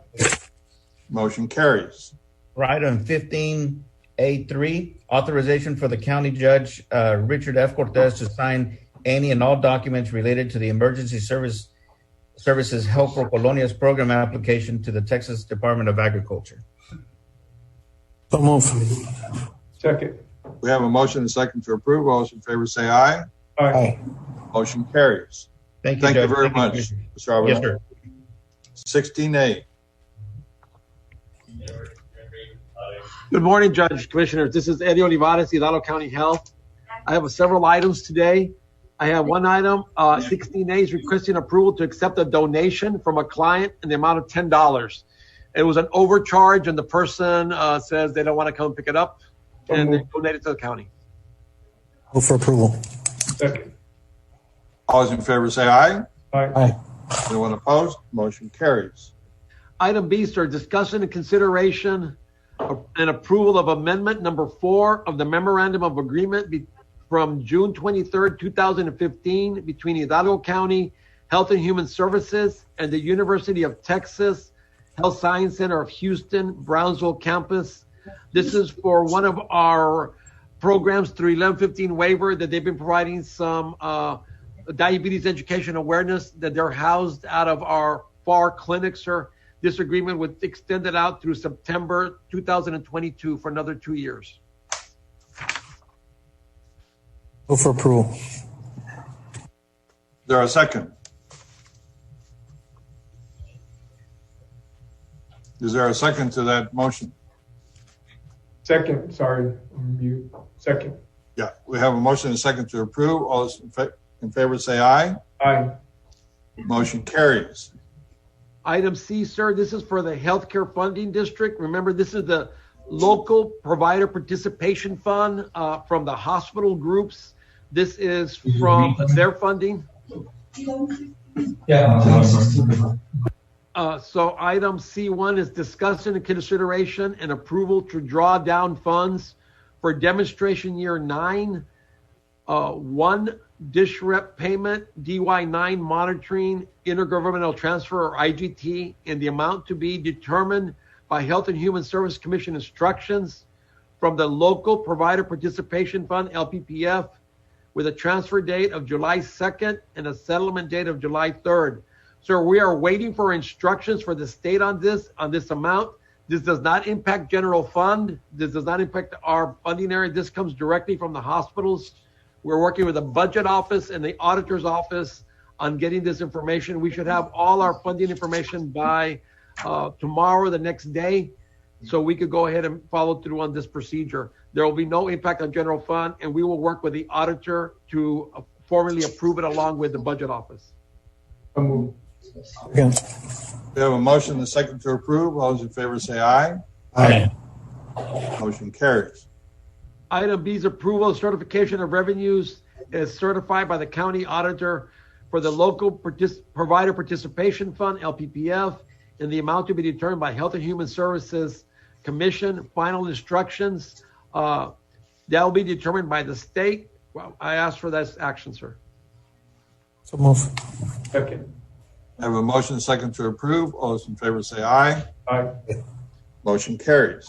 Motion carries. For item 15A3, authorization for the county judge, Richard F. Cortez, to sign any and all documents related to the Emergency Services Help for Colonias Program application to the Texas Department of Agriculture. So move. Second. We have a motion and a second to approve. All those in favor say aye. Aye. Motion carries. Thank you, Thank you Judge. very Thank much, Commissioner. Mr. Alvarez. Yes, sir. 16A. Good morning, Judge, Commissioners. This is Eddie Olivares, Hidalgo County Health. I have several items today. I have one item, 16A is requesting approval to accept a donation from a client in the amount of $10. It was an overcharge, and the person says they don't want to come pick it up, and they donate it to the county. Move for approval. Second. All those in favor say aye. Aye. Aye. Anyone opposed? Motion carries. Item B, sir, discussion and consideration and approval of amendment number 4 of the memorandum of agreement from June 23rd, 2015 between Hidalgo County Health and Human Services and the University of Texas Health Science Center of Houston, Brownsville campus. This is for one of our programs through 1115 waiver that they've been providing some diabetes education awareness, that they're housed out of our FAR clinic, sir. This agreement would extend it out through September 2022 for another 2 years. Move for approval. Is there a second? Is there a second to that motion? Second. Sorry. I'm mute. Second. Yeah, we have a motion and a second to approve. All those in favor say aye. Aye. Motion carries. Item C, sir, this is for the Healthcare Funding District. Remember, this is the local provider participation fund from the hospital groups. This is from their funding. Yeah. So item C1 is discussion and consideration and approval to draw down funds for demonstration year 9, 1 dish rep payment, DY9 monitoring, intergovernmental transfer or IGT, in the amount to be determined by Health and Human Service Commission instructions from the local provider participation fund, LPPF, with a transfer date of July 2nd and a settlement date of July 3rd. Sir, we are waiting for instructions for the state on this amount. This does not impact general fund. This does not impact our funding area. This comes directly from the hospitals We're working with the budget office and the auditor's office on getting this information. We should have all our funding information by tomorrow or the next day, so we could go ahead and follow through on this procedure. There will be no impact on general fund, and we will work with the auditor to formally approve it along with the budget office. Again. We have a motion and a second to approve. All those in favor say aye. Aye. Motion carries. Item B is approval of certification of revenues as certified by the county auditor for the local provider participation fund, LPPF, in the amount to be determined by Health and Human Services Commission. Final instructions that will be determined by the state. Well, I ask for that action, sir. So move. Second. I have a motion and a second to approve. All those in favor say aye. Aye. Motion carries.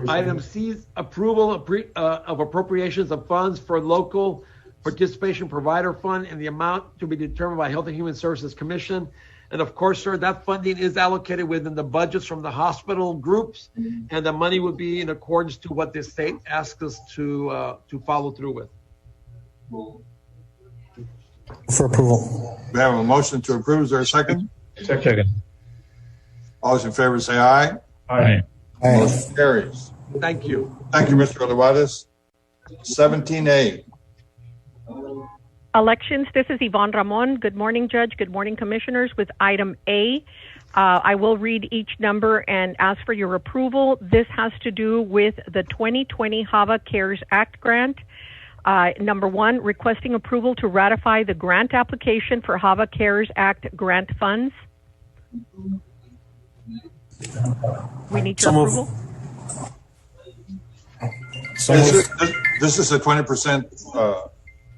Item C is approval of appropriations of funds for local participation provider fund in the amount to be determined by Health and Human Services Commission. And of course, sir, that funding is allocated within the budgets from the hospital groups, and the money would be in accordance to what the state asks us to follow through with. For approval. We have a motion to approve. Is there a second? Second. All those in favor say aye. Aye. Aye. Motion carries. Thank you. Thank you, Mr. Olivares. 17A. Elections. This is Yvonne Ramon. Good morning, Judge. Good morning, Commissioners. With item A, I will read each number and ask for your approval. This has to do with the 2020 HAVA CARES Act grant. Number 1, requesting approval to ratify the grant application for HAVA CARES Act grant funds. We need your approval. This is a 20%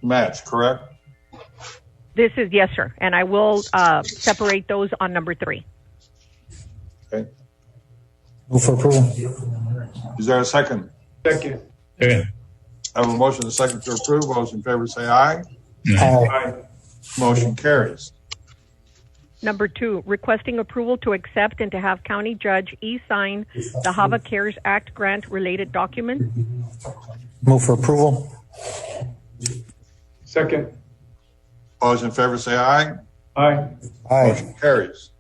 match, correct? This is, yes, sir. And I will separate those on number 3. Okay. Move for approval. Is there a second? Second. Second. I have a motion and a second to approve. All those in favor say aye. Aye. Aye. Motion carries. Number 2, requesting approval to accept and to have County Judge e-sign the HAVA CARES Act grant related document. Move for approval. Second. All those in favor say aye. Aye. Aye. Motion carries.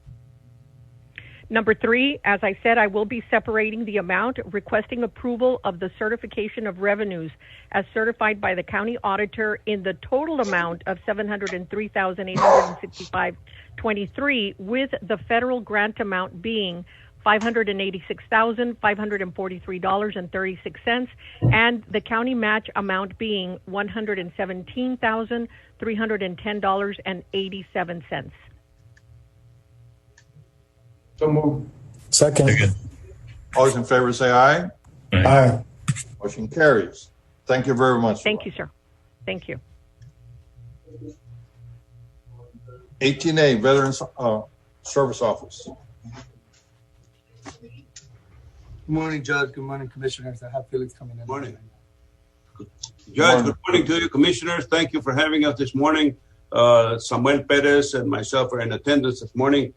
Number 3, as I said, I will be separating the amount, requesting approval of the certification of revenues as certified by the county auditor in the total amount of $703,865.23, with the federal grant amount being $586,543.36, and the county match amount being $117,310.87. So moved. Second. Second. All those in favor say aye. Aye. Motion carries. Thank you very much. Thank you, sir. Thank you. 18A, Veterans Service Office. Good morning, Judge. Good morning, Commissioners. I have Felix coming in. Morning. Judge, good morning to you, Commissioners. Thank you for having us this morning. Samuel Perez and myself are in attendance this morning.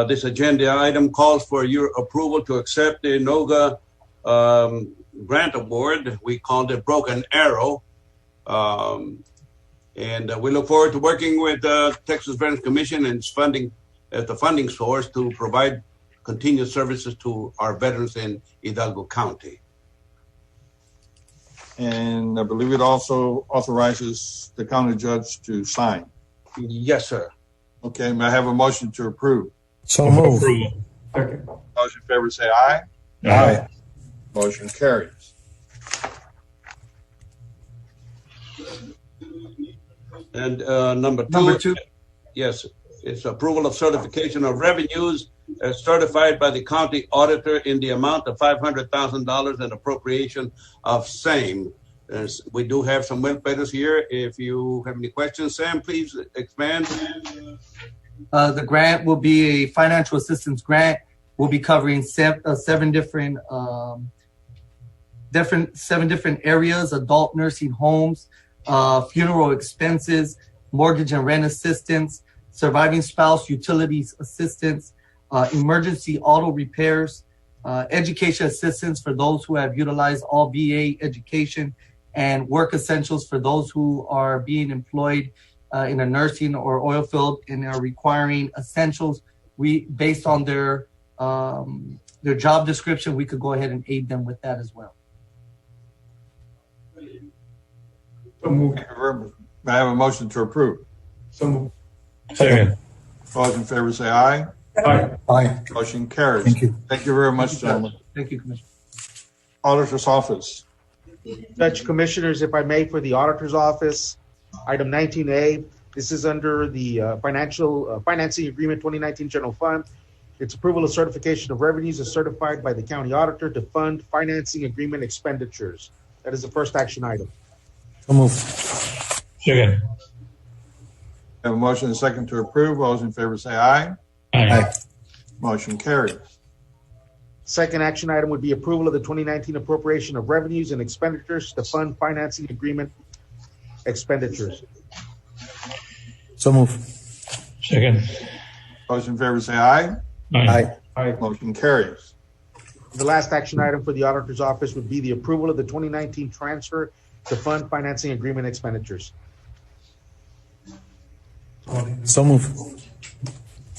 This agenda item calls for your approval to accept the NOGA grant award. We called it Broken Arrow. And we look forward to working with Texas Veterans Commission and its funding as the funding source to provide continued services to our veterans in Hidalgo County. And I believe it also authorizes the county judge to sign. Yes, sir. Okay, may I have a motion to approve? So move. Second. All those in favor say aye. Aye. Motion carries. And number two, yes, it's approval of certification of revenues as certified by the county auditor in the amount of $500,000 and appropriation of same. We do have some webpages here. If you have any questions, Sam, please expand. The grant will be a financial assistance grant. We'll be covering seven different areas: adult nursing homes, funeral expenses, mortgage and rent assistance, surviving spouse utilities assistance, emergency auto repairs, education assistance for those who have utilized all VA education, and work essentials for those who are being employed in a nursing or oil field and are requiring essentials. We, based on their job description, we could go ahead and aid them with that as well. So moved. Thank you very much. May I have a motion to approve? So moved. Second. All those in favor say aye. Aye. Aye. Motion carries. Thank you. Thank you very much, gentlemen. Thank you, Commissioner. Auditor's Office. Judge, Commissioners, if I may, for the Auditor's Office, item 19A, this is under the financing agreement 2019 General Fund. Its approval of certification of revenues is certified by the County Auditor to fund financing agreement expenditures. That is the first action item. So moved. Second. Have a motion and a second to approve. All those in favor say aye. Aye. Motion carries. Second action item would be approval of the 2019 appropriation of revenues and expenditures to fund financing agreement expenditures. So moved. Second. Those in favor say aye. Aye. Aye. Motion carries. The last action item for the Auditor's Office would be the approval of the 2019 transfer to fund financing agreement expenditures. So moved.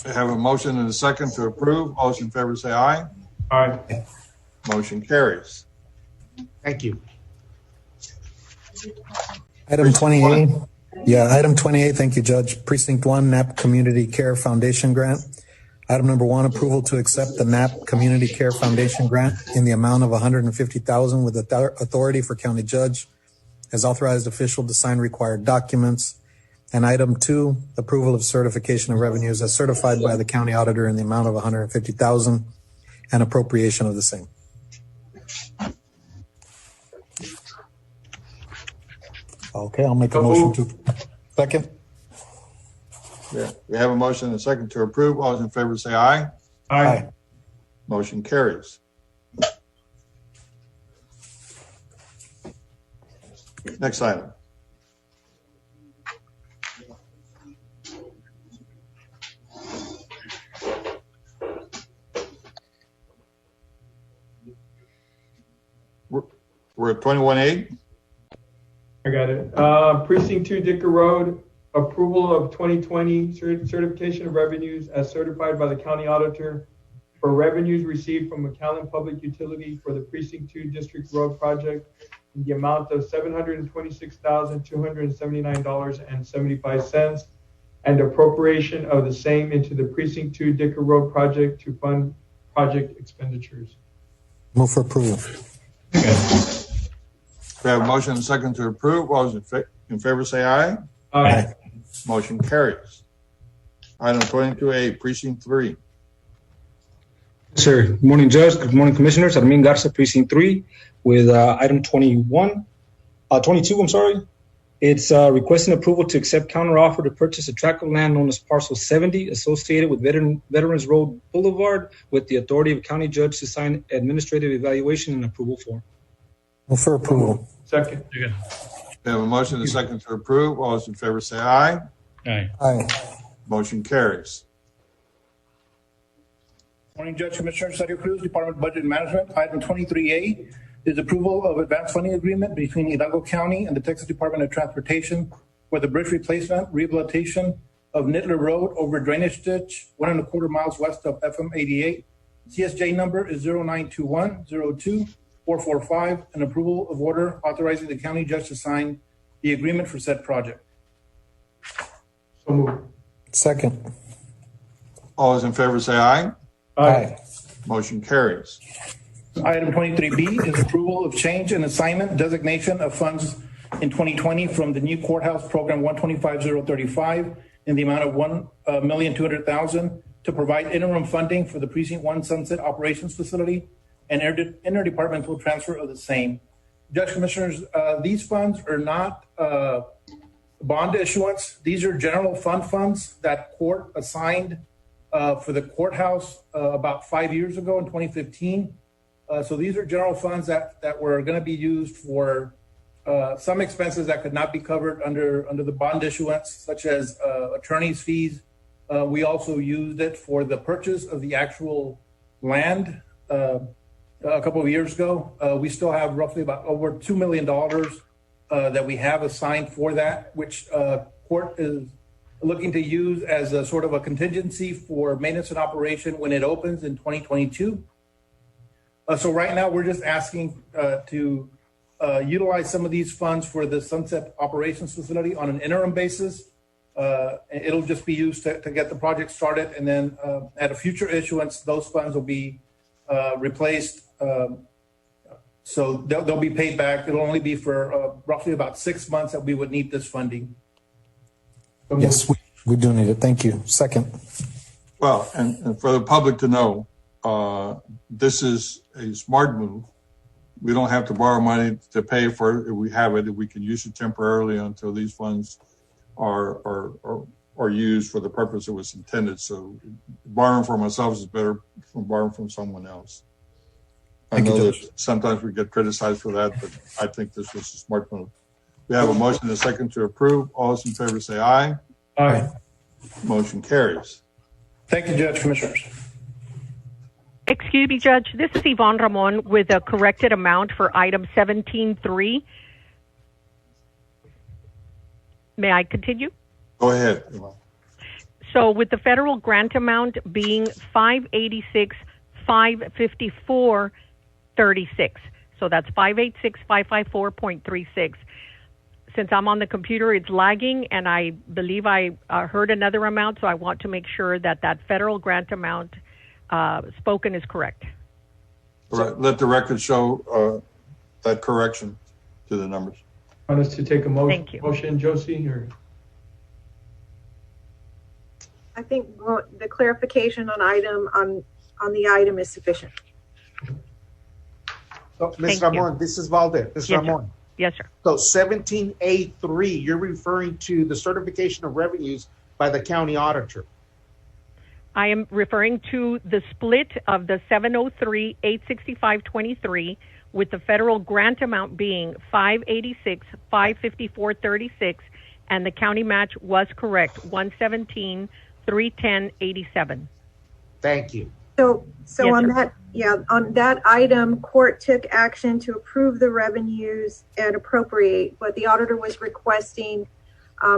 I have a motion and a second to approve. All those in favor say aye. Aye. Motion carries. Thank you. Item 28. Yeah, item 28. Thank you, Judge. Precinct 1, NAP Community Care Foundation Grant. Item number 1, approval to accept the NAP Community Care Foundation Grant in the amount of $150,000 with authority for county judge as authorized official to sign required documents. And item 2, approval of certification of revenues as certified by the county auditor in the amount of $150,000 and appropriation of the same. Okay, I'll make a motion to second. Yeah, we have a motion and a second to approve. All those in favor say aye. Aye. Motion carries. Next item. We're at 21A. I got it. Precinct 2, Dicker Road, approval of 2020 certification of revenues as certified by the county auditor for revenues received from McAllen Public Utility for the Precinct 2 District Road project in the amount of $726,279.75 and appropriation of the same into the Precinct 2 Dicker Road project to fund project expenditures. Move for approval. We have a motion and a second to approve. All those in favor say aye. Aye. Motion carries. Item 22A, Precinct 3. Sir, good morning, Judge. Good morning, Commissioners. Armin Garza, Precinct 3, with item 22, It's requesting approval to accept counteroffer to purchase a tract of land known as Parcel 70 associated with Veterans Road Boulevard with the authority of county judge to sign administrative evaluation and approval form. Move for approval. Second. We have a motion and a second to approve. All those in favor say aye. Aye. Aye. Motion carries. Morning, Judge, Commissioner Sergio Cruz, Department of Budget and Management. Item 23A is approval of advanced funding agreement between Hidalgo County and the Texas Department of Transportation for the bridge replacement, rehabilitation of Knitler Road over drainage ditch, 1.25 miles west of FM 88. CSJ number is 0921-02-445, and approval of order authorizing the county judge to sign the agreement for said project. So moved. Second. All those in favor say aye. Aye. Motion carries. Item 23B is approval of change and assignment designation of funds in 2020 from the new courthouse program 125035 in the amount of $1,200,000 to provide interim funding for the Precinct 1 Sunset Operations Facility and interdepartmental transfer of the same. Judge, Commissioners, these funds are not bond issuance. These are general fund funds that court assigned for the courthouse about 5 years ago in 2015. So these are general funds that were going to be used for some expenses that could not be covered under the bond issuance, such as attorney's fees. We also used it for the purchase of the actual land a couple of years ago. We still have roughly about over $2 million that we have assigned for that, which court is looking to use as a sort of a contingency for maintenance and operation when it opens in 2022. So right now we're just asking to utilize some of these funds for the Sunset Operations Facility on an interim basis. It'll just be used to get the project started, and then at a future issuance, those funds will be replaced. So they'll be paid back. It'll only be for roughly about 6 months that we would need this funding. Yes, we do need it. Thank you. Second. Well, and for the public to know, this is a smart move. We don't have to borrow money to pay for it. If we have it, we can use it temporarily until these funds are used for the purpose it was intended. So borrowing from ourselves is better than borrowing from someone else. I know that sometimes we get criticized for that, but I think this was a smart move. We have a motion and a second to approve. All those in favor say aye. Aye. Motion carries. Thank you, Judge, Commissioners. Excuse me, Judge. This is Yvonne Ramon with a corrected amount for item 17.3. May I continue? Go ahead. So with the federal grant amount being $586,554.36. So that's 586,554.36. Since I'm on the computer, it's lagging, and I believe I heard another amount, so I want to make sure that that federal grant amount spoken is correct. All right. Let the record show that correction to the numbers. Want us to take a motion? Thank you. Motion, Josie, or? I think the clarification on the item is sufficient. So, Ms. Thank you. Ramon, this is Valdez. Ms. Yes, Ramon. sir. Yes, sir. So 17A3, you're referring to the certification of revenues by the county auditor. I am referring to the split of the 703,865.23 with the federal grant amount being 586,554.36, and the county match was correct, 117,310.87. Thank you. So Yes, on sir. on that item, court took action to approve the revenues and appropriate, but the auditor was requesting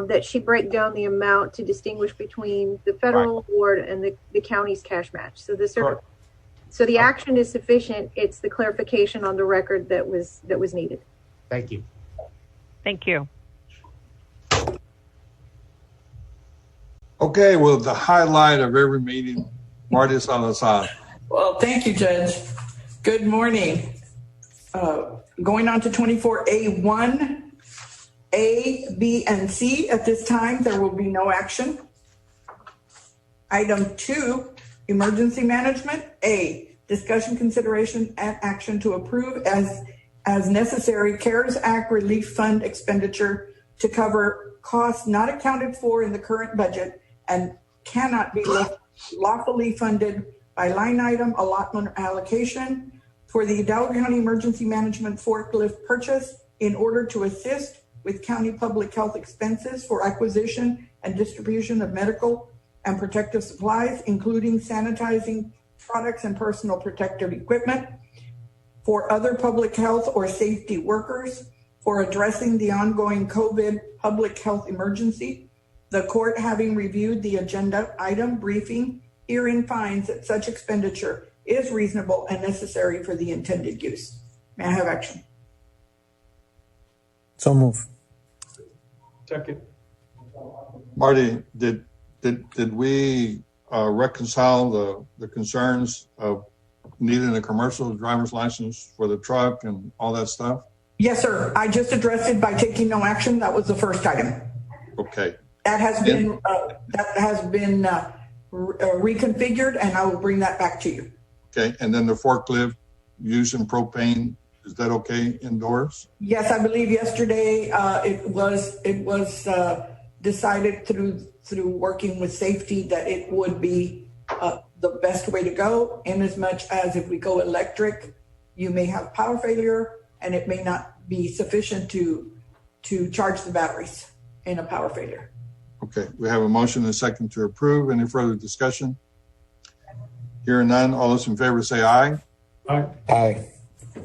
that she break down the amount to distinguish between the federal award and the county's cash match. So so the action is sufficient. It's the clarification on the record that was needed. Thank you. Thank you. Okay, well, the highlight of every meeting, Marty Salazar. Well, thank you, Judge. Good morning. Going on to 24A1, A, B, and C. At this time, there will be no action. Item 2, emergency management. A, discussion, consideration, and action to approve as necessary CARES Act Relief Fund expenditure to cover costs not accounted for in the current budget and cannot be lawfully funded by line item allotment or allocation for the Hidalgo County Emergency Management Forklift purchase in order to assist with county public health expenses for acquisition and distribution of medical and protective supplies, including sanitizing products and personal protective equipment, for other public health or safety workers, for addressing the ongoing COVID public health emergency. The court, having reviewed the agenda item briefing, herein finds that such expenditure is reasonable and necessary for the intended use. May I have action? So move. Second. Marty, did we reconcile the concerns of needing a commercial driver's license for the truck and all that stuff? Yes, sir. I just addressed it by taking no action. That was the first item. Okay. That has been reconfigured, and I will bring that back to you. Okay. And then the forklift using propane, is that okay indoors? Yes, I believe yesterday it was decided through working with safety that it would be the best way to go, in as much as if we go electric, you may have power failure and it may not be sufficient to charge the batteries in a power failure. Okay. We have a motion and a second to approve. Any further discussion? Hearing none, all those in favor say aye. Aye. Aye.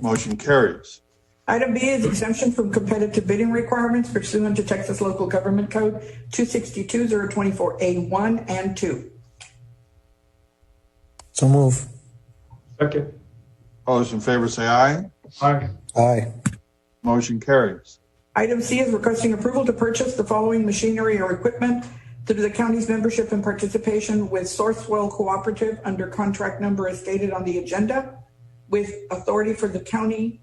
Motion carries. Item B is exemption from competitive bidding requirements pursuant to Texas Local Government Code 262-024A1 and 2. So move. Second. All those in favor say aye. Aye. Aye. Motion carries. Item C is requesting approval to purchase the following machinery or equipment through the county's membership and participation with Sourcewell Cooperative under contract number as stated on the agenda, with authority for the county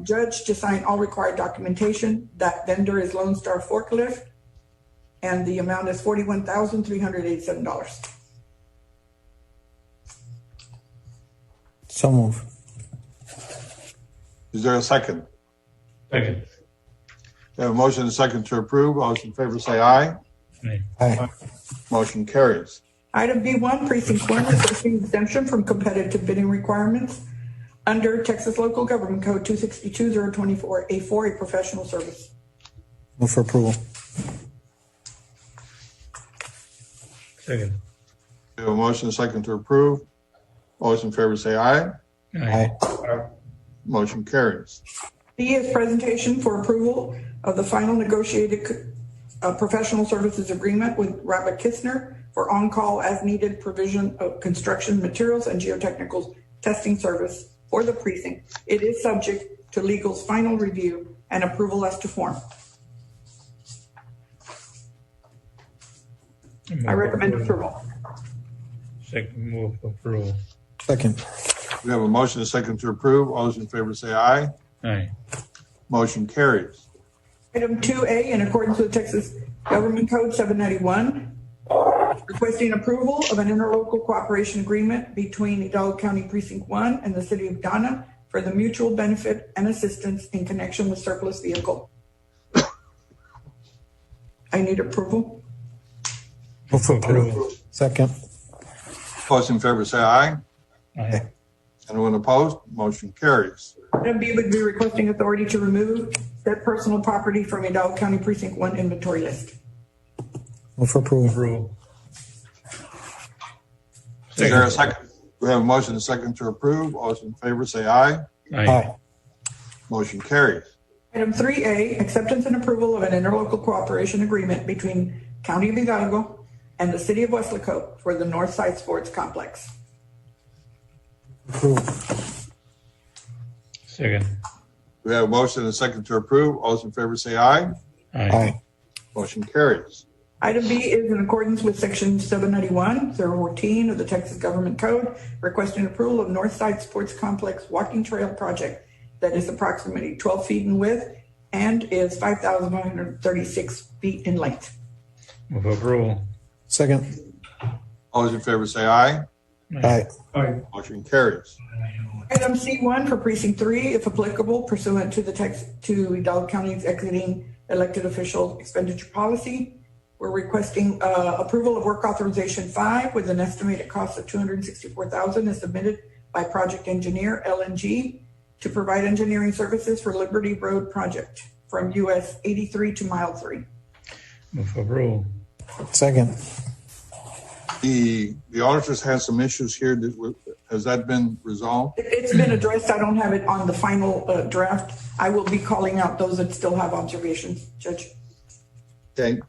judge to sign all required documentation. That vendor is Lone Star Forklift, and the amount is $41,387. So move. Is there a second? Second. We have a motion and a second to approve. All those in favor say aye. Aye. Aye. Motion carries. Item B1, Precinct 1, requesting exemption from competitive bidding requirements under Texas Local Government Code 262-024A4, a professional service. Move for approval. Second. We have a motion and a second to approve. All those in favor say aye. Aye. Motion carries. B is presentation for approval of the final negotiated professional services agreement with Rabbi Kisner for on-call as needed provision of construction materials and geotechnical testing service for the precinct. It is subject to legal's final review and approval as to form. I recommend approval. Second. Move approval. Second. We have a motion and a second to approve. All those in favor say aye. Aye. Motion carries. Item 2A, in accordance with Texas Government Code 791, requesting approval of an interlocal cooperation agreement between Hidalgo County Precinct 1 and the City of Donna for the mutual benefit and assistance in connection with surplus vehicle. I need approval. Move for approval. Second. All those in favor say aye. Aye. Anyone opposed? Motion carries. Item B would be requesting authority to remove said personal property from Hidalgo County Precinct 1 inventory list. Move for approval. Approval. Is there a second? We have a motion and a second to approve. All those in favor say aye. Aye. Motion carries. Item 3A, acceptance and approval of an interlocal cooperation agreement between County of Hidalgo and the City of Weslaco for the Northside Sports Complex. Approve. Second. We have a motion and a second to approve. All those in favor say aye. Aye. Motion carries. Item B is in accordance with Section 791-014 of the Texas Government Code, requesting approval of Northside Sports Complex walking trail project that is approximately 12 feet in width and is 5,136 feet in length. Move approval. Second. All those in favor say aye. Aye. Aye. Motion carries. Item C1 for Precinct 3, if applicable, pursuant to the to Hidalgo County's exiting elected official expenditure policy. We're requesting approval of work authorization 5 with an estimated cost of $264,000 as submitted by project engineer LNG to provide engineering services for Liberty Road project from US 83 to mile 3. Move approval. Second. The auditors have some issues here. Has that been resolved? It's been addressed. I don't have it on the final draft. I will be calling out those that still have observations, Judge. Okay.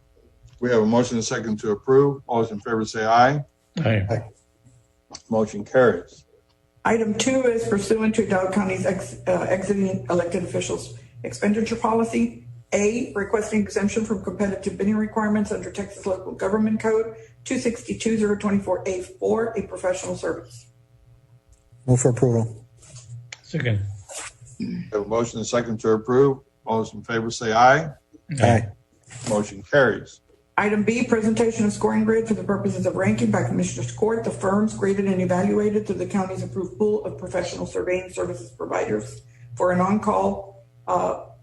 We have a motion and a second to approve. All those in favor say aye. Aye. Motion carries. Item 2 is pursuant to Hidalgo County's exiting elected officials expenditure policy. A, requesting exemption from competitive bidding requirements under Texas Local Government Code 262-024A4, a professional service. Move for approval. Second. We have a motion and a second to approve. All those in favor say aye. Aye. Motion carries. Item B, presentation of scoring grid for the purposes of ranking by Commissioner's Court the firms graded and evaluated through the county's approved pool of professional surveying services providers for an on-call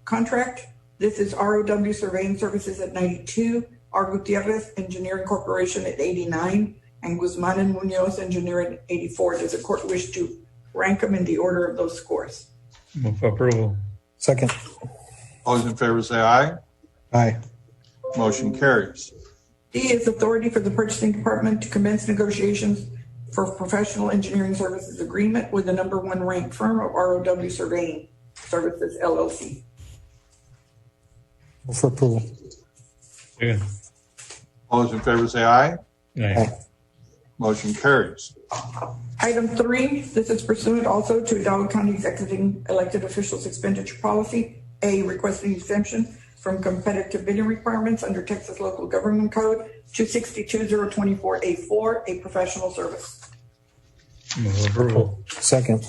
contract. This is ROW Surveying Services at 92, R. Gutierrez Engineering Corporation at 89, and Guzman and Munoz Engineering at 84. Does the court wish to rank them in the order of those scores? Move approval. Second. All those in favor say aye. Aye. Motion carries. D is authority for the purchasing department to commence negotiations for professional engineering services agreement with the #1 ranked firm of ROW Surveying Services, LLC. Move for approval. Second. All those in favor say aye. Aye. Motion carries. Item 3, this is pursuant also to Hidalgo County's exiting elected officials expenditure policy. A, requesting exemption from competitive bidding requirements under Texas Local Government Code 262-024A4, a professional service. Move approval. Second.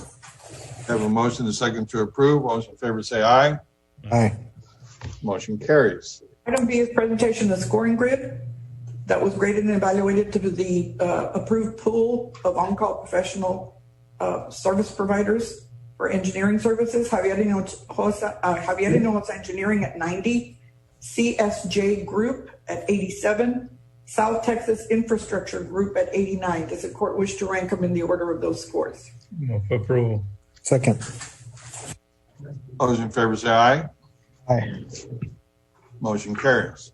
Have a motion and a second to approve. All those in favor say aye. Aye. Motion carries. Item B is presentation of the scoring grid that was graded and evaluated through the approved pool of on-call professional service providers for engineering services. Javier Hinojosa Engineering at 90, CSJ Group at 87, South Texas Infrastructure Group at 89. Does the court wish to rank them in the order of those scores? Move approval. Second. All those in favor say aye. Aye. Motion carries.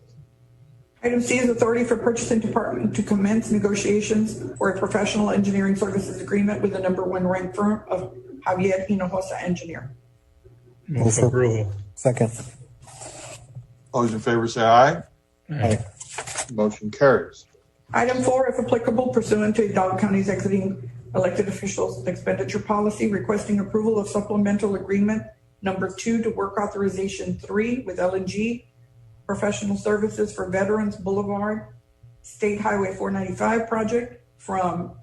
Item C is authority for purchasing department to commence negotiations for a professional engineering services agreement with the #1 ranked firm of Javier Hinojosa Engineer. Move approval. Second. All those in favor say aye. Aye. Motion carries. Item 4, if applicable, pursuant to Hidalgo County's exiting elected officials expenditure policy, requesting approval of supplemental agreement #2 to work authorization 3 with L&G Professional Services for Veterans Boulevard State Highway 495 project from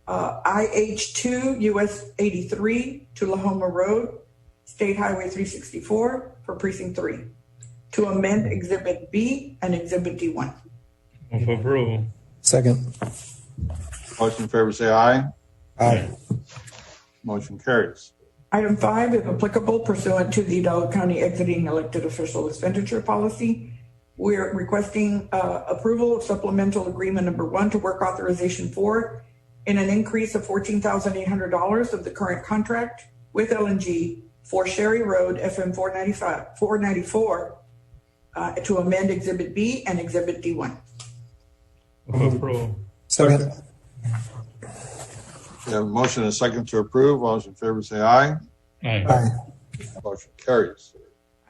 IH2 US 83 to Lahoma Road State Highway 364 for Precinct 3 to amend Exhibit B and Exhibit D1. Move approval. Second. All those in favor say aye. Aye. Motion carries. Item 5, if applicable, pursuant to the Hidalgo County exiting elected official expenditure policy, we're requesting approval of supplemental agreement #1 to work authorization 4 in an increase of $14,800 of the current contract with L&G for Sherry Road FM 494 to amend Exhibit B and Exhibit D1. Move approval. Second. We have a motion and a second to approve. All those in favor say aye. Aye. Aye. Motion carries.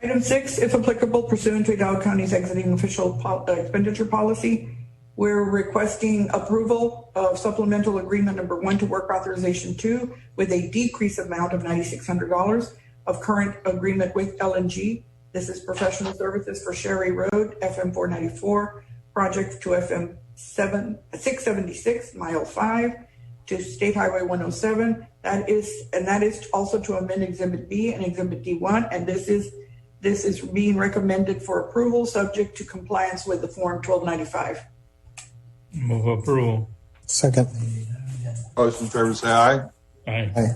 Item 6, if applicable, pursuant to Hidalgo County's exiting official expenditure policy, we're requesting approval of supplemental agreement #1 to work authorization 2 with a decrease amount of $9,600 of current agreement with L&G. This is professional services for Sherry Road, FM 494, project to FM 676, mile 5, to State Highway 107. That is also to amend Exhibit B and Exhibit D1, and this is being recommended for approval subject to compliance with the Form 1295. Move approval. Second. All those in favor say aye. Aye. Aye.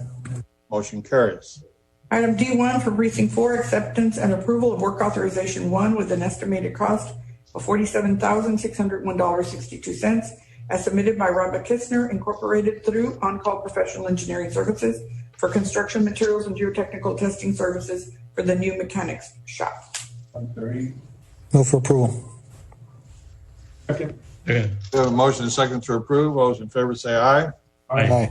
Motion carries. Item D1 for Precinct 4, acceptance and approval of work authorization 1 with an estimated cost of $47,601.62 as submitted by Robert Kisner, Incorporated through On-Call Professional Engineering Services for construction materials and geotechnical testing services for the new mechanics shop. Move for approval. Second. Second. We have a motion and a second to approve. All those in favor say aye. Aye.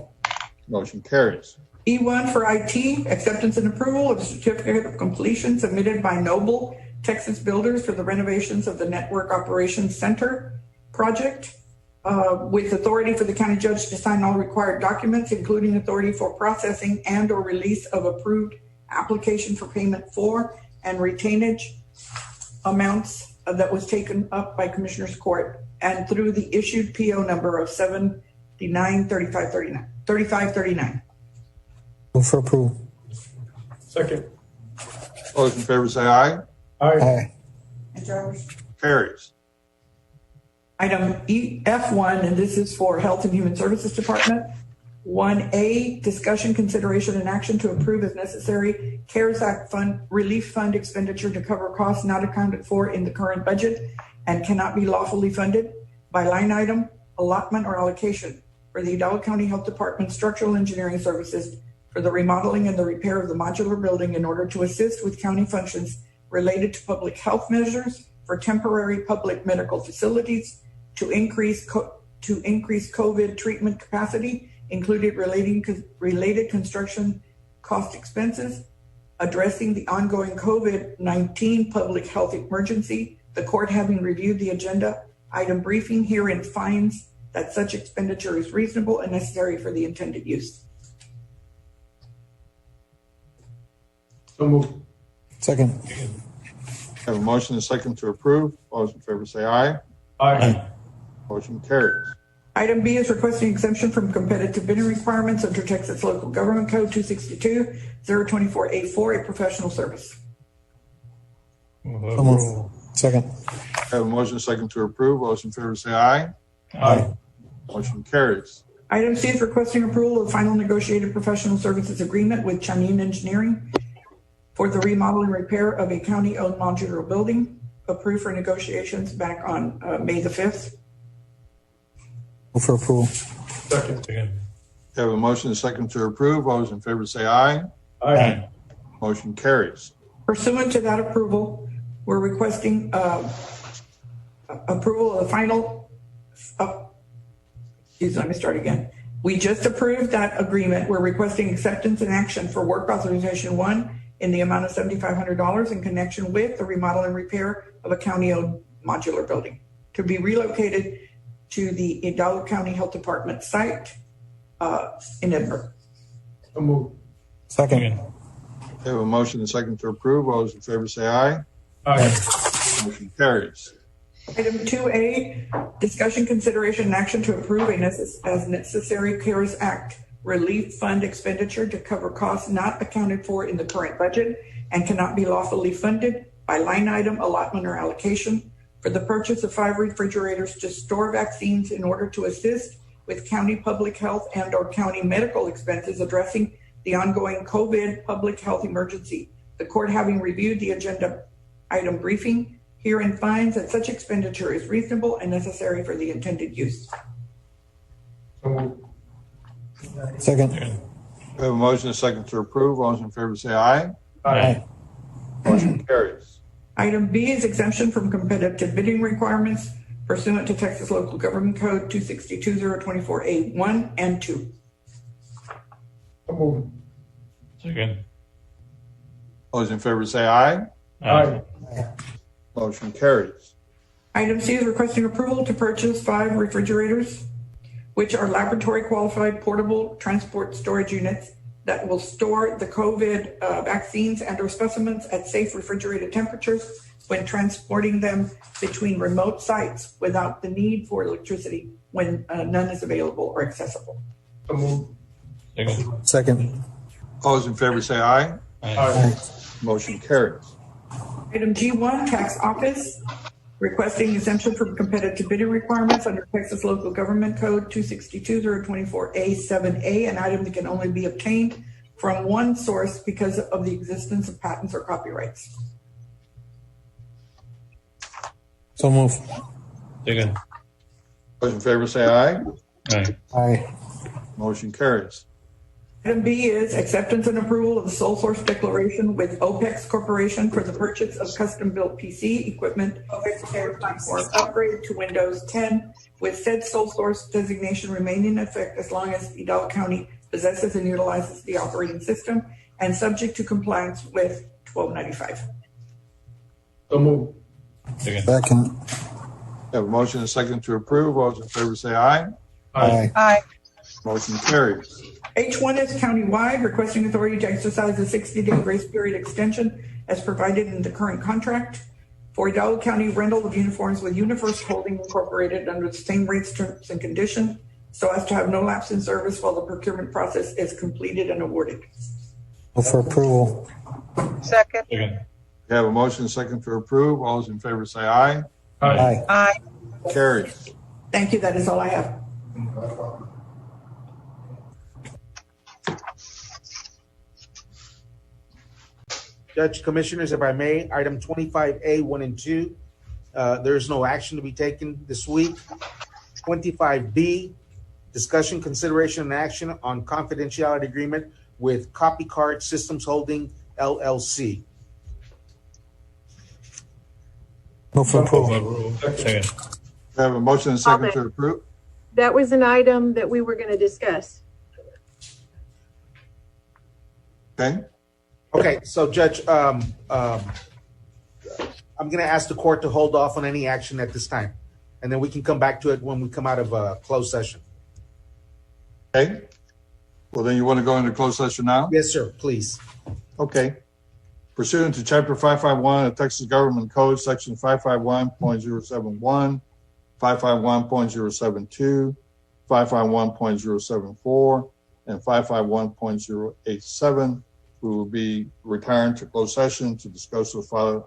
Motion carries. E1 for IT, acceptance and approval of certificate of completion submitted by Noble Texas Builders for the renovations of the Network Operations Center project, with authority for the county judge to sign all required documents, including authority for processing and or release of approved application for payment for and retainage amounts that was taken up by Commissioner's Court and through the issued PO number of 793539. Move for approval. Second. All those in favor say aye. Aye. And Jarvis? Carries. Item F1, and this is for Health and Human Services Department. 1A, discussion, consideration, and action to approve as necessary CARES Act fund relief fund expenditure to cover costs not accounted for in the current budget and cannot be lawfully funded by line item, allotment, or allocation for the Hidalgo County Health Department structural engineering services for the remodeling and the repair of the modular building in order to assist with county functions related to public health measures for temporary public medical facilities, to increase COVID treatment capacity, included related construction cost expenses, addressing the ongoing COVID-19 public health emergency. The court, having reviewed the agenda item briefing herein, finds that such expenditure is reasonable and necessary for the intended use. So moved. Second. Have a motion and a second to approve. All those in favor say aye. Aye. Motion carries. Item B is requesting exemption from competitive bidding requirements under Texas Local Government Code 262-024A4, a professional service. So moved. Second. Have a motion and a second to approve. All those in favor say aye. Aye. Motion carries. Item C is requesting approval of the final negotiated professional services agreement with Chanin Engineering for the remodeling repair of a county-owned modular building, approved for negotiations back on May the 5th. Move for approval. Second. Have a motion and a second to approve. All those in favor say aye. Aye. Motion carries. Pursuant to that approval, we're requesting approval of the final, let me start again. We just approved that agreement. We're requesting acceptance and action for work authorization 1 in the amount of $7,500 in connection with the remodel and repair of a county-owned modular building to be relocated to the Hidalgo County Health Department site in Edinburgh. So moved. Second. Have a motion and a second to approve. All those in favor say aye. Aye. Motion carries. Item 2A, discussion, consideration, and action to approve as necessary CARES Act relief fund expenditure to cover costs not accounted for in the current budget and cannot be lawfully funded by line item, allotment, or allocation for the purchase of 5 refrigerators to store vaccines in order to assist with county public health and or county medical expenses addressing the ongoing COVID public health emergency. The court, having reviewed the agenda item briefing, herein finds that such expenditure is reasonable and necessary for the intended use. So moved. Second. We have a motion and a second to approve. All those in favor say aye. Aye. Motion carries. Item B is exemption from competitive bidding requirements pursuant to Texas Local Government Code 262-024A1 and 2. So moved. Second. All those in favor say aye. Aye. Motion carries. Item C is requesting approval to purchase 5 refrigerators, which are laboratory qualified portable transport storage units that will store the COVID vaccines and or specimens at safe refrigerated temperatures when transporting them between remote sites without the need for electricity when none is available or accessible. So moved. Second. All those in favor say aye. Aye. Motion carries. Item G1, tax office, requesting exemption from competitive bidding requirements under Texas Local Government Code 262-024A7A, an item that can only be obtained from one source because of the existence of patents or copyrights. So move. Second. Those in favor say aye. Aye. Aye. Motion carries. Item B is acceptance and approval of the sole source declaration with OPEX Corporation for the purchase of custom-built PC equipment, OPEX Care Platform upgrade to Windows 10, with said sole source designation remaining in effect as long as Hidalgo County possesses and utilizes the operating system and subject to compliance with 1295. So moved. Second. Have a motion and a second to approve. All those in favor say aye. Aye. Aye. Motion carries. H1 is countywide, requesting authority to exercise a 60-day grace period extension as provided in the current contract for Hidalgo County rental of uniforms with UniFirst Holding Incorporated under the same rates, terms, and conditions, so as to have no lapse in service while the procurement process is completed and awarded. Move for approval. Second. We have a motion and a second to approve. All those in favor say aye. Aye. Aye. Carries. Thank you. That is all I have. Judge, Commissioners, if I may, item 25A, 1 and 2, there is no action to be taken this week. 25B, discussion, consideration, and action on confidentiality agreement with Copy Card Systems Holding, LLC. Move for approval. Second. We have a motion and a second to approve. That was an item that we were going to discuss. Okay. Okay, so Judge, I'm going to ask the court to hold off on any action at this time, and then we can come back to it when we come out of a closed session. Okay. Well, then you want to go into closed session now? Yes, sir, please. Okay. Pursuant to Chapter 551 of Texas Government Code, Section 551.071, 551.072, 551.074, and 551.087, we will be returned to closed session to discuss the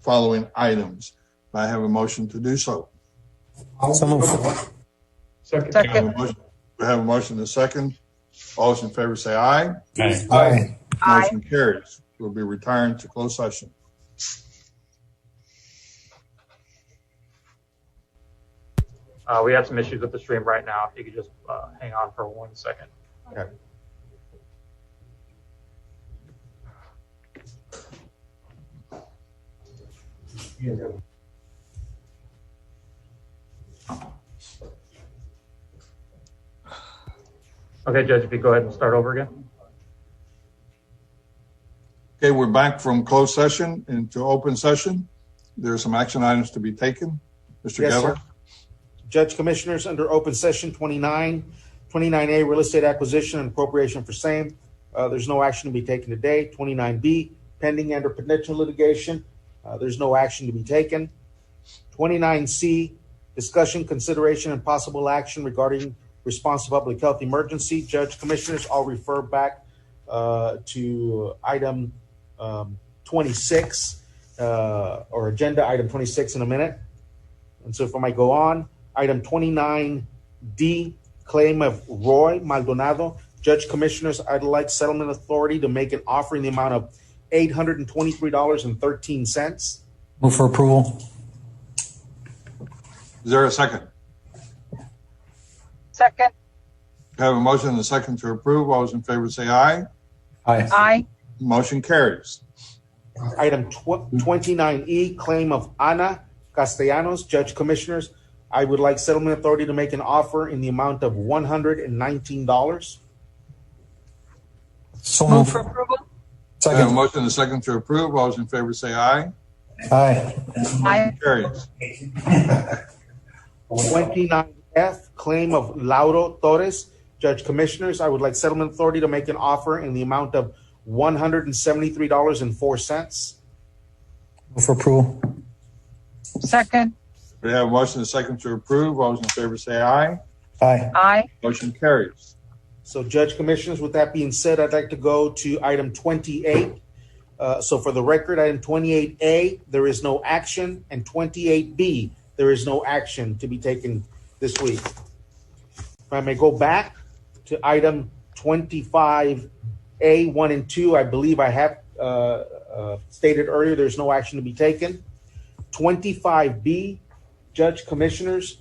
following items. I have a motion to do so. Second. We have a motion and a second. All those in favor say aye. Aye. Motion carries. We'll be returned to closed session. We have some issues with the stream right now. If you could just hang on for 1 second. Okay. Okay, Judge, if you go ahead and start over again. Okay, we're back from closed session into open session. There are some action items to be taken. Mr. Yes, Geller? sir. Judge Commissioners, under open session 29A, real estate acquisition and appropriation for same. There's no action to be taken today. 29B, pending under potential litigation. There's no action to be taken. 29C, discussion, consideration, and possible action regarding response to public health emergency. Judge Commissioners, I'll refer back to item 26 or agenda item 26 in a minute. And so if I might go on, item 29D, claim of Roy Maldonado. Judge Commissioners, I'd like settlement authority to make an offer in the amount of $823.13. Move for approval. Is there a second? Second. I have a motion and a second to approve. All those in favor say aye. Aye. Aye. Motion carries. Item 29E, claim of Ana Castellanos. Judge Commissioners, I would like settlement authority to make an offer in the amount of $119. So Move move. for approval. I have a Second. motion and a second to approve. All those in favor say aye. Aye. Aye. Carries. 29F, claim of Lauro Thoris. Judge Commissioners, I would like settlement authority to make an offer in the amount of $173.04. Move for approval. Second. We have a motion and a second to approve. All those in favor say aye. Aye. Aye. Motion carries. So Judge Commissioners, with that being said, I'd like to go to item 28. So for the record, item 28A, there is no action, and 28B, there is no action to be taken this week. If I may go back to item 25A, 1 and 2, I believe I have stated earlier there's no action to be taken. 25B, Judge Commissioners,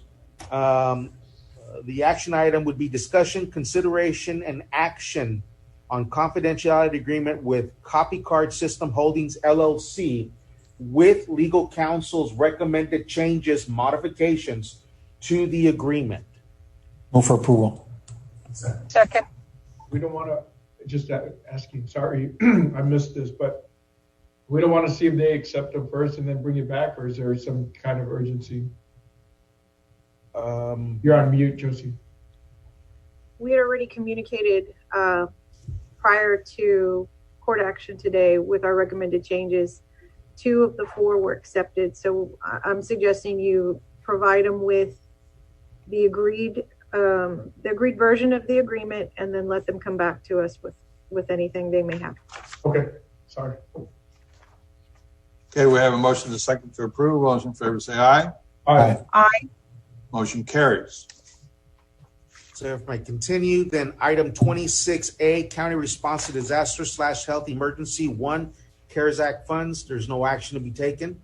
the action item would be discussion, consideration, and action on confidentiality agreement with Copy Card System Holdings, LLC, with legal counsel's recommended changes, modifications to the agreement. Move for approval. Second. We don't want to, just asking, sorry, I missed this, but we don't want to see if they accept them first and then bring it back, or is there some kind of urgency? You're on mute, Josie. We had already communicated prior to court action today with our recommended changes. 2 of the 4 were accepted. So I'm suggesting you provide them with the agreed version of the agreement, and then let them come back to us with anything they may have. Okay, sorry. Okay, we have a motion and a second to approve. All those in favor say aye. Aye. Aye. Motion carries. So if I continue, then item 26A, county response to disaster / health emergency 1, CARES Act funds. There's no action to be taken.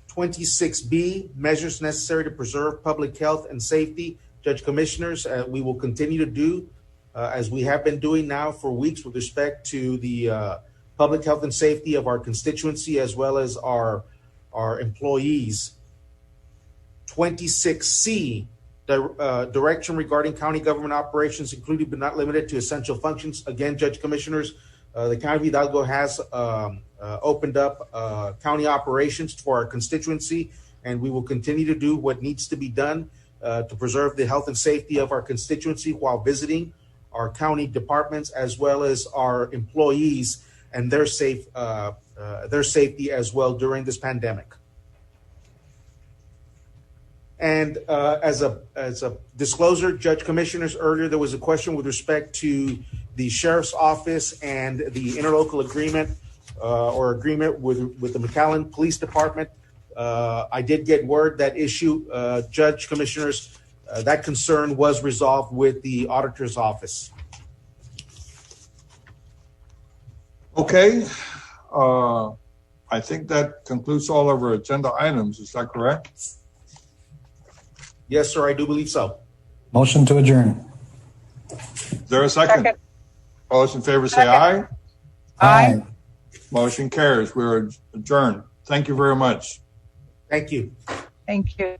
26B, measures necessary to preserve public health and safety. Judge Commissioners, we will continue to do as we have been doing now for weeks with respect to the public health and safety of our constituency as well as our employees. 26C, direction regarding county government operations, including but not limited to essential functions. Again, Judge Commissioners, The County of Hidalgo has opened up county operations for our constituency, and we will continue to do what needs to be done to preserve the health and safety of our constituency while visiting our county departments as well as our employees and their safety as well during this pandemic. And as a disclosure, Judge Commissioners, earlier there was a question with respect to the Sheriff's Office and the interlocal agreement or agreement with the McAllen Police Department. I did get word that issue, Judge Commissioners, that concern was resolved with the Auditor's Office. Okay. I think that concludes all of our agenda items. Is that correct? Yes, sir, I do believe so. Motion to adjourn. Is there a second? Second. All those in favor say aye. Aye. Motion carries. We're adjourned. Thank you very much. Thank you. Thank you.